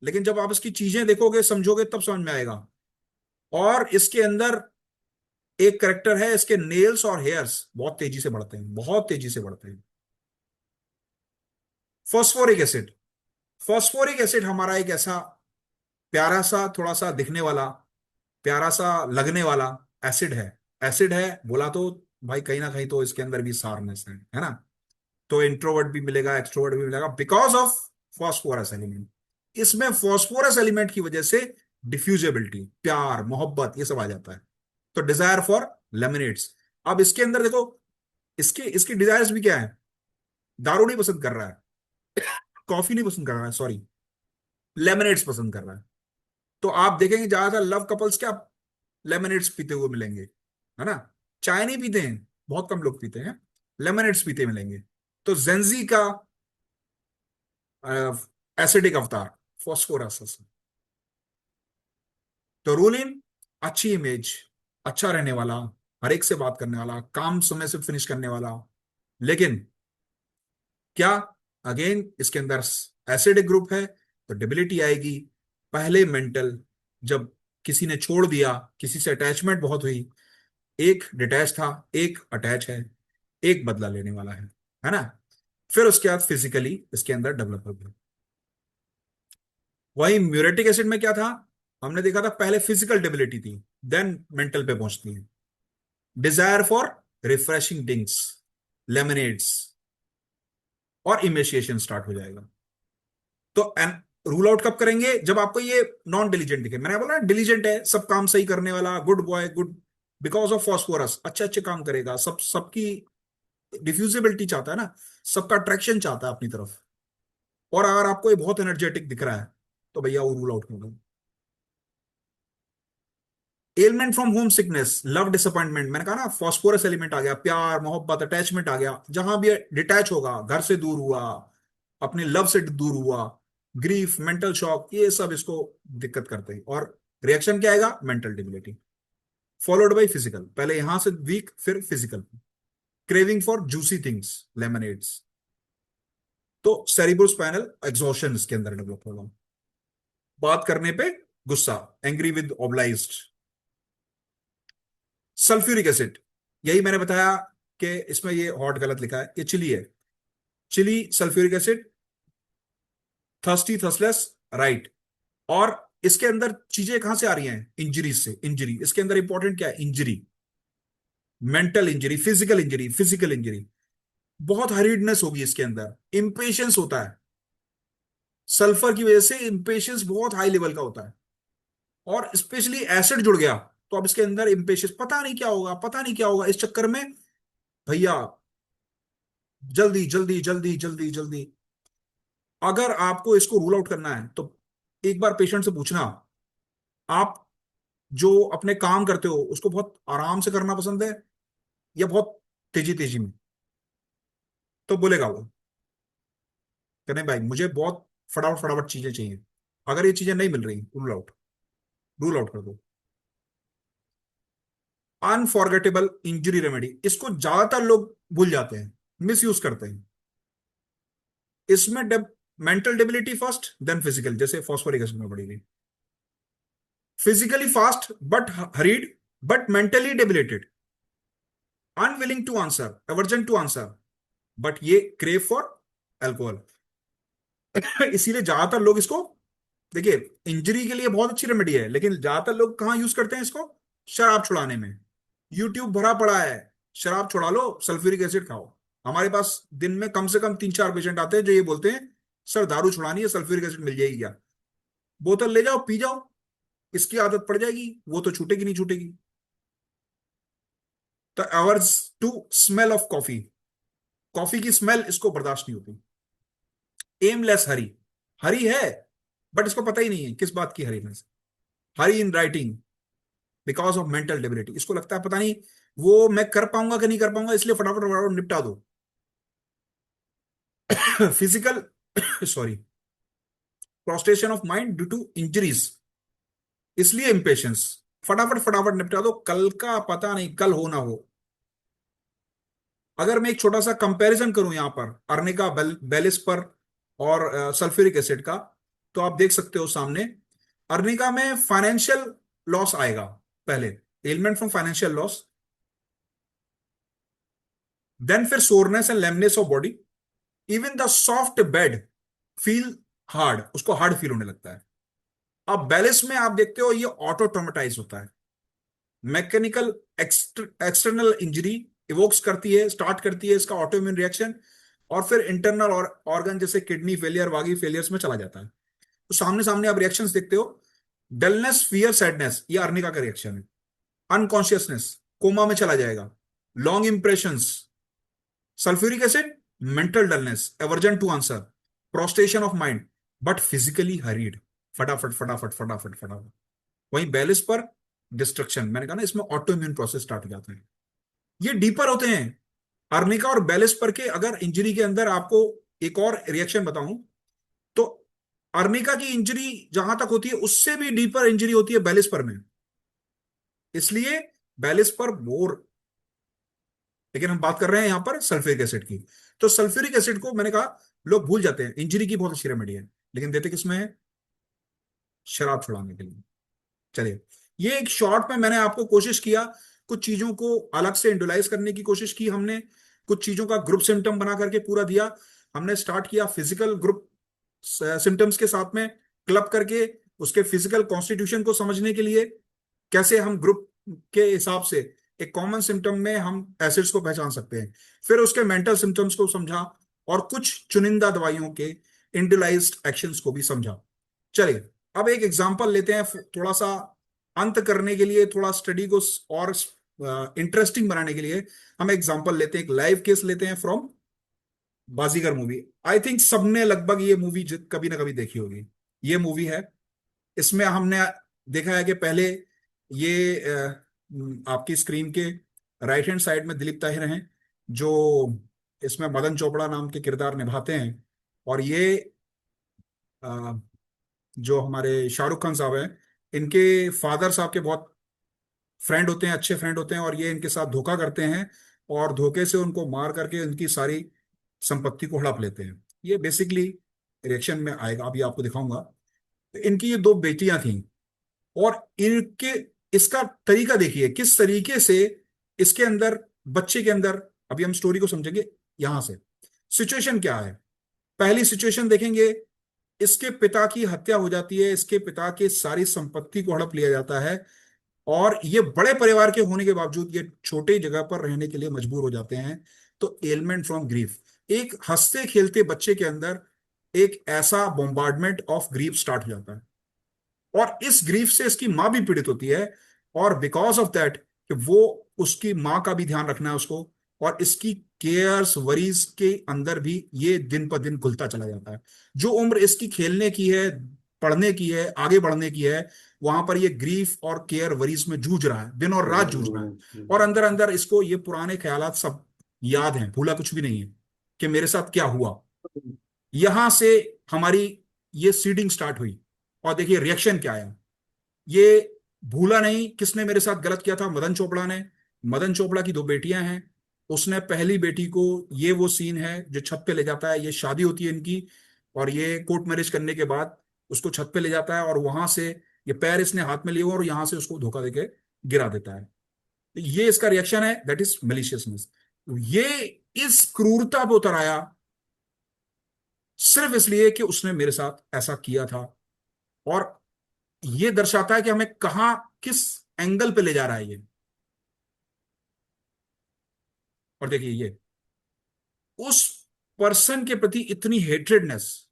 लेकिन जब आप इसकी चीजें देखोगे समझोगे तब समझ में आएगा। और इसके अंदर एक करेक्टर है, इसके नेल्स और हेयर्स बहुत तेजी से बढ़ते हैं, बहुत तेजी से बढ़ते हैं। फॉस्फोरिक एसिड, फॉस्फोरिक एसिड हमारा एक ऐसा प्यारा सा, थोड़ा सा दिखने वाला, प्यारा सा लगने वाला एसिड है। एसिड है बोला तो भाई कहीं ना कहीं तो इसके अंदर भी सारनेस है ना। तो इंट्रोवर्ट भी मिलेगा, एक्सट्रोवर्ट भी मिलेगा, बिकॉज ऑफ फॉस्फोरस एलिमेंट। इसमें फॉस्फोरस एलिमेंट की वजह से डिफ्यूजेबिलिटी, प्यार, मोहब्बत, ये सब आ जाता है। तो डिजायर फॉर लेमिनेट्स। अब इसके अंदर देखो, इसके इसकी डिजायर्स भी क्या है, दारू नहीं पसंद कर रहा है, कॉफी नहीं पसंद कर रहा है, सॉरी, लेमिनेट्स पसंद कर रहा है। तो आप देखेंगे ज्यादातर लव कपल्स क्या लेमिनेट्स पीते हुए मिलेंगे, है ना। चाय नहीं पीते हैं, बहुत कम लोग पीते हैं, लेमिनेट्स पीते मिलेंगे। तो जेंजी का एसिडिक अवतार फॉस्फोरस। तो रूल इन, अच्छी इमेज, अच्छा रहने वाला, हर एक से बात करने वाला, काम समय से फिनिश करने वाला। लेकिन क्या, अगेन इसके अंदर एसिडिक ग्रुप है तो डेबिलिटी आएगी। पहले मेंटल, जब किसी ने छोड़ दिया, किसी से अटैचमेंट बहुत हुई, एक डिटैच था, एक अटैच है, एक बदला लेने वाला है ना। फिर उसके बाद फिजिकली इसके अंदर डेवलप हो गया। वही म्यूरेटिक एसिड में क्या था, हमने देखा था पहले फिजिकल डेबिलिटी थी, देन मेंटल पे पहुंचती है। डिजायर फॉर रिफ्रेशिंग ड्रिंक्स, लेमनेड्स, और इमेशिएशन स्टार्ट हो जाएगा। तो रूल आउट कब करेंगे, जब आपको ये नॉन डिलीजेंट दिखे। मैंने बोला डिलीजेंट है, सब काम सही करने वाला, good boy, good, because of phosphorus, अच्छे अच्छे काम करेगा, सबकी डिफ्यूजिबिलिटी चाहता है ना, सबका अट्रैक्शन चाहता है अपनी तरफ। और अगर आपको ये बहुत एनर्जेटिक दिख रहा है, तो भैया वो रूल आउट कर दो। Element from home sickness, love disappointment, मैंने कहा ना फॉस्फोरस एलिमेंट आ गया, प्यार मोहब्बत अटैचमेंट आ गया, जहां भी डिटैच होगा, घर से दूर हुआ, अपने लव से दूर हुआ, ग्रीफ, मेंटल शॉक, ये सब इसको दिक्कत करते हैं। और रिएक्शन क्या आएगा? Mental debility, followed by physical, पहले यहां से वीक फिर physical, craving for juicy things, lemonades. तो सेरिब्रोस्पाइनल एग्जॉशन इसके अंदर डेवलप होगा। बात करने पे गुस्सा, angry with obliged. Sulphuric acid, यही मैंने बताया कि इसमें ये हॉट गलत लिखा है, ये चिली है। Chilly, sulphuric acid, thirsty thirstless, right. और इसके अंदर चीजें कहां से आ रही हैं? इंजरी से। इंजरी इसके अंदर इंपॉर्टेंट क्या है? Injury, mental injury, physical injury. Physical injury बहुत हरीडनेस होगी इसके अंदर, इंपेशेंस होता है, सल्फर की वजह से इंपेशेंस बहुत हाई लेवल का होता है, और स्पेशली एसिड जुड़ गया तो अब इसके अंदर इंपेशेंस, पता नहीं क्या होगा, पता नहीं क्या होगा, इस चक्कर में भैया जल्दी जल्दी जल्दी जल्दी जल्दी। अगर आपको इसको रूल आउट करना है तो एक बार पेशेंट से पूछना, आप जो अपने काम करते हो उसको बहुत आराम से करना पसंद है या बहुत तेजी तेजी में? तो बोलेगा वो कि नहीं भाई, मुझे बहुत फटाफट फटाफट चीजें चाहिए। अगर ये चीजें नहीं मिल रही, रूल आउट, रूल आउट कर दो। अनफॉरगेटेबल इंजरी रेमेडी, इसको ज्यादातर लोग भूल जाते हैं, मिस यूज करते हैं। इसमें mental debility first, then physical, जैसे फॉस्फोरिक एसिड में पड़ी, physically fast but hurried, but mentally debilitated, unwilling to answer, aversion to answer, but ये क्रेव फॉर अल्कोहल। इसीलिए ज्यादातर लोग इसको, देखिए, इंजरी के लिए बहुत अच्छी रेमेडी है, लेकिन ज्यादातर लोग कहाँ यूज करते हैं इसको? शराब छुड़ाने में। यूट्यूब भरा पड़ा है, शराब छुड़ा लो, सल्फ्यूरिक एसिड खाओ। हमारे पास दिन में कम से कम 3-4 पेशेंट आते हैं जो ये बोलते हैं, सर दारू छुड़ानी है, सल्फ्यूरिक एसिड मिल जाएगी क्या? बोतल ले जाओ, पी जाओ, इसकी आदत पड़ जाएगी, वो तो छूटेगी नहीं छूटेगी। The averse to smell of coffee, coffee की स्मेल इसको बर्दाश्त नहीं होती। एमलेस हरी, हरी है बट इसको पता ही नहीं है किस बात की hurriedness. Hurry in writing because of mental debility, इसको लगता है पता नहीं वो मैं कर पाऊंगा कि नहीं कर पाऊंगा, इसलिए फटाफट फटाफट निपटा दो। Physical sorry, prostration of mind due to injuries, इसलिए इंपेशेंस, फटाफट फटाफट निपटा दो, कल का पता नहीं कल हो ना हो। अगर मैं एक छोटा सा कंपैरिजन करूं यहां पर अर्निका बेलिस पर और सल्फ्यूरिक एसिड का, तो आप देख सकते हो सामने, अर्निका में फाइनेंशियल लॉस आएगा पहले, ailment from financial loss, then फिर soreness and lameness of body, even the soft bed feel hard, उसको हार्ड फील होने लगता है। अब बैलिस में आप देखते हो ये ऑटो ट्रोमेटाइज होता है, मैकेनिकल एक्सटर्नल इंजरी इवोक्स करती है, स्टार्ट करती है इसका ऑटो इम्यून रिएक्शन, और फिर इंटरनल और ऑर्गन जैसे किडनी फेलियर, वागी फेलियर्स में चला जाता है। तो सामने सामने आप रिएक्शंस देखते हो, डलनेस, फियर, सैडनेस, ये अर्निका का रिएक्शन है। अनकॉन्शियसनेस, कोमा में चला जाएगा। Long impressions, sulphuric acid, mental dullness, aversion to answer, prostration of mind, but physically hurried, फटाफट फटाफट फटाफट फटाफट। वहीं बैलिस पर डिस्ट्रक्शन, मैंने कहा ना इसमें ऑटो इम्यून प्रोसेस स्टार्ट हो जाते हैं, ये डीपर होते हैं। अर्निका और बैलिस पर के अगर इंजरी के अंदर आपको एक और रिएक्शन बताऊं, तो अर्निका की इंजरी जहां तक होती है उससे भी डीपर इंजरी होती है बैलिस पर में, इसलिए बैलिस पर मोर। लेकिन हम बात कर रहे हैं यहां पर सल्फ्यूरिक एसिड की। तो सल्फ्यूरिक एसिड को मैंने कहा लोग भूल जाते हैं, इंजरी की बहुत अच्छी रेमेडी है, लेकिन देते किसमें है? शराब छुड़ाने के लिए। चलिए, ये एक शॉर्ट में मैंने आपको कोशिश किया, कुछ चीजों को अलग से इंडुलाइज करने की कोशिश की हमने, कुछ चीजों का ग्रुप सिम्टम बना करके पूरा दिया। हमने स्टार्ट किया फिजिकल ग्रुप सिम्टम्स के साथ में, क्लब करके उसके फिजिकल कॉन्स्टिट्यूशन को समझने के लिए, कैसे हम ग्रुप के हिसाब से एक कॉमन सिम्टम में हम एसिड्स को पहचान सकते हैं। फिर उसके मेंटल सिम्टम्स को समझा, और कुछ चुनिंदा दवाइयों के इंडिविजुअलाइज्ड एक्शंस को भी समझा। चलिए, अब एक एग्जांपल लेते हैं, थोड़ा सा अंत करने के लिए, थोड़ा स्टडी को और इंटरेस्टिंग बनाने के लिए हम एग्जांपल लेते हैं, एक लाइव केस लेते हैं from Baazigar movie. I think सबने लगभग ये मूवी कभी ना कभी देखी होगी। ये मूवी है। इसमें हमने देखा है कि पहले ये आपकी स्क्रीन के राइट हैंड साइड में दिलीप ताहिर हैं, जो इसमें मदन चोपड़ा नाम के किरदार निभाते हैं। और ये अ, जो हमारे शाहरुख खान साहब हैं, इनके फादर साहब के बहुत फ्रेंड होते हैं, अच्छे फ्रेंड होते हैं, और ये इनके साथ धोखा करते हैं और धोखे से उनको मार करके उनकी सारी संपत्ति को हड़प लेते हैं। ये बेसिकली रिएक्शन में आएगा, अभी आपको दिखाऊंगा। तो इनकी ये दो बेटियां थीं, और इनके इसका तरीका देखिए किस तरीके से इसके अंदर, बच्चे के अंदर, अभी हम स्टोरी को समझेंगे यहां से। सिचुएशन क्या है? पहली सिचुएशन देखेंगे, इसके पिता की हत्या हो जाती है, इसके पिता की सारी संपत्ति को हड़प लिया जाता है, और ये बड़े परिवार के होने के बावजूद ये छोटे जगह पर रहने के लिए मजबूर हो जाते हैं। तो एलमेंट फ्रॉम ग्रीफ, एक हंसते खेलते बच्चे के अंदर एक ऐसा बॉम्बार्डमेंट ऑफ ग्रीफ स्टार्ट हो जाता है, और इस ग्रीफ से इसकी माँ भी पीड़ित होती है। और बिकॉज ऑफ दैट, कि वो उसकी माँ का भी ध्यान रखना है उसको, और इसकी केयर्स वरीज के अंदर भी ये दिन पर दिन घुलता चला जाता है। जो उम्र इसकी खेलने की है, पढ़ने की है, आगे बढ़ने की है, वहां पर ये ग्रीफ और केयर वरीज में जूझ रहा है, दिन और रात जूझ रहा है। और अंदर अंदर इसको ये पुराने ख्यालात सब याद हैं, भूला कुछ भी नहीं है कि मेरे साथ क्या हुआ। यहां से हमारी ये सीडिंग स्टार्ट हुई, और देखिए रिएक्शन क्या आया। ये भूला नहीं किसने मेरे साथ गलत किया था, मदन चोपड़ा ने। मदन चोपड़ा की दो बेटियां हैं, उसने पहली बेटी को, ये वो सीन है जो छत पे ले जाता है, ये शादी होती है इनकी, और ये कोर्ट मैरिज करने के बाद उसको छत पे ले जाता है, और वहां से ये पैर इसने हाथ में लिए हुए और यहां से उसको धोखा देके गिरा देता है। तो ये इसका रिएक्शन है, दैट इज मेलिशियसनेस। ये इस क्रूरता पे उतर आया सिर्फ इसलिए कि उसने मेरे साथ ऐसा किया था। और ये दर्शाता है कि हमें कहाँ, किस एंगल पे ले जा रहा है ये। और देखिए ये उस पर्सन के प्रति इतनी हेट्रेडनेस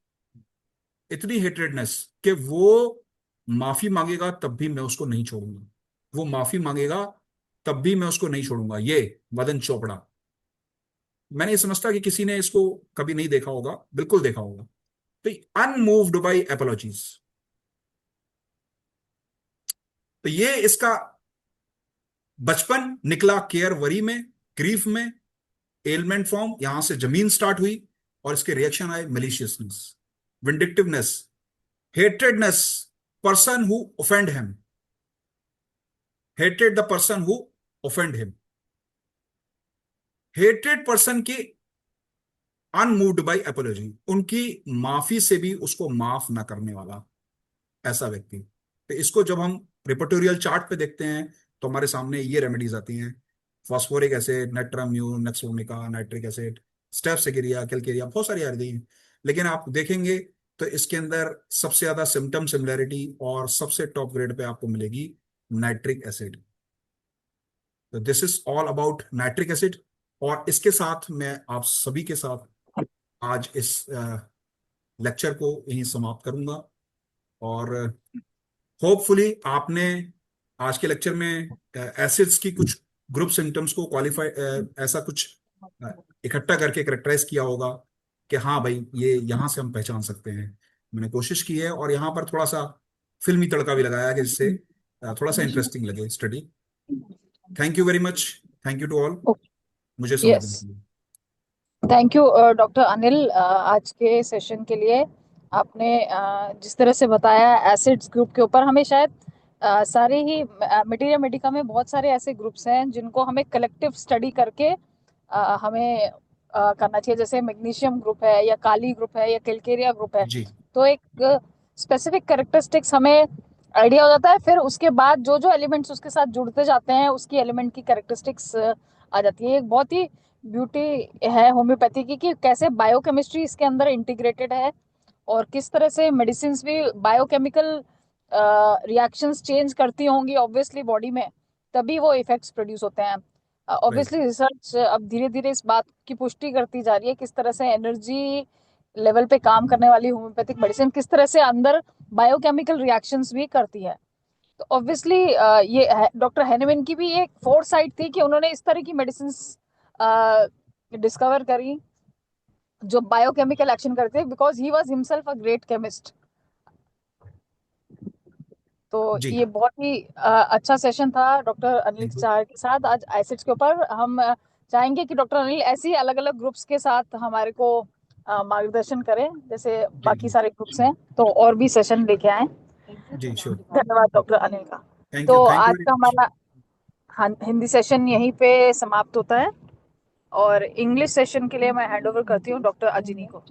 कि वो माफी मांगेगा तब भी मैं उसको नहीं छोड़ूंगा, वो माफी मांगेगा तब भी मैं उसको नहीं छोड़ूंगा। ये मदन चोपड़ा, मैंने ये समझता कि किसी ने इसको कभी नहीं देखा होगा, बिल्कुल देखा होगा। तो अनमूव्ड बाई एपोलॉजीज, तो ये इसका बचपन निकला केयर वरी में, ग्रीफ में, एलमेंट फॉर्म, यहां से जमीन स्टार्ट हुई, और इसके रिएक्शन आए maliciousness, vindictiveness, hatredness, person who offend him, hated the person who offend him, hated person की अनमूव्ड बाई एपोलॉजी, उनकी माफी से भी उसको माफ ना करने वाला ऐसा व्यक्ति। तो इसको जब हम रिपोर्टोरियल चार्ट पे देखते हैं तो हमारे सामने ये रेमेडीज आती हैं, फॉस्फोरिक एसिड, नेट्राम्यून, नेक्सोनिका, नाइट्रिक एसिड, स्टेप्सिगिरिया, कैलकेरिया, बहुत सारी आ रही हैं। लेकिन आप देखेंगे तो इसके अंदर सबसे ज्यादा सिम्टम सिमिलैरिटी और सबसे टॉप ग्रेड पे आपको मिलेगी नाइट्रिक एसिड। तो this is all about nitric acid. और इसके साथ मैं आप सभी के साथ आज इस लेक्चर को यहीं समाप्त करूंगा। और होपफुली आपने आज के लेक्चर में एसिड्स की कुछ ग्रुप सिम्टम्स को क्वालिफाई, ऐसा कुछ अ, इकट्ठा करके करेक्टराइज किया होगा कि हाँ भाई ये यहाँ से हम पहचान सकते हैं। मैंने कोशिश की है, और यहाँ पर थोड़ा सा फिल्मी तड़का भी लगाया है कि जिससे थोड़ा सा इंटरेस्टिंग लगे study. Thank you very much. Thank you to all मुझे समय यस, देने के लिए। थैंक यू डॉक्टर अनिल, आज के सेशन के लिए। आपने जिस तरह से बताया एसिड्स ग्रुप के ऊपर, हमें शायद सारे ही मटेरिया मेडिका में बहुत सारे ऐसे ग्रुप्स हैं जिनको हमें कलेक्टिव स्टडी करके हमें करना चाहिए। जैसे मैग्नीशियम ग्रुप है, या काली ग्रुप है, या कैलकेरिया ग्रुप है। जी। तो एक स्पेसिफिक कैरेक्टरिस्टिक्स हमें आइडिया हो जाता है, फिर उसके बाद जो जो एलिमेंट्स उसके साथ जुड़ते जाते हैं उसकी एलिमेंट की कैरेक्टरिस्टिक्स आ जाती है। एक बहुत ही ब्यूटी है होम्योपैथी की कि कैसे बायोकेमिस्ट्री इसके अंदर इंटीग्रेटेड है, और किस तरह से मेडिसिन भी बायोकेमिकल रिएक्शंस चेंज करती होंगी ऑब्वियसली बॉडी में, तभी वो इफेक्ट्स प्रोड्यूस होते हैं। राइट। ऑब्वियसली रिसर्च अब धीरे धीरे इस बात की पुष्टि करती जा रही है किस तरह से एनर्जी लेवल पे काम करने वाली होम्योपैथिक मेडिसिन किस तरह से अंदर बायोकेमिकल रिएक्शंस भी करती है। तो ऑब्वियसली ये डॉक्टर हैनेमन की भी एक फोर साइट थी कि उन्होंने इस तरह की मेडिसिन डिस्कवर करी जो बायोकेमिकल एक्शन करते हैं, because he was himself a great chemist. तो जी ये बहुत ही अच्छा सेशन था डॉक्टर अनिल चार के साथ आज एसिड्स के ऊपर। हम चाहेंगे कि डॉक्टर अनिल ऐसी अलग अलग ग्रुप्स के साथ हमारे को मार्गदर्शन करें, जैसे जी बाकी जी सारे ग्रुप्स हैं, तो और भी सेशन लेके आए। जी श्योर। धन्यवाद डॉक्टर अनिल का। थैंक यू, तो थैंक यू आज वेरी का मच। हमारा हिंदी सेशन यहीं पे समाप्त होता है, और इंग्लिश सेशन के लिए मैं हैंड ओवर करती हूँ डॉक्टर अजिनी को।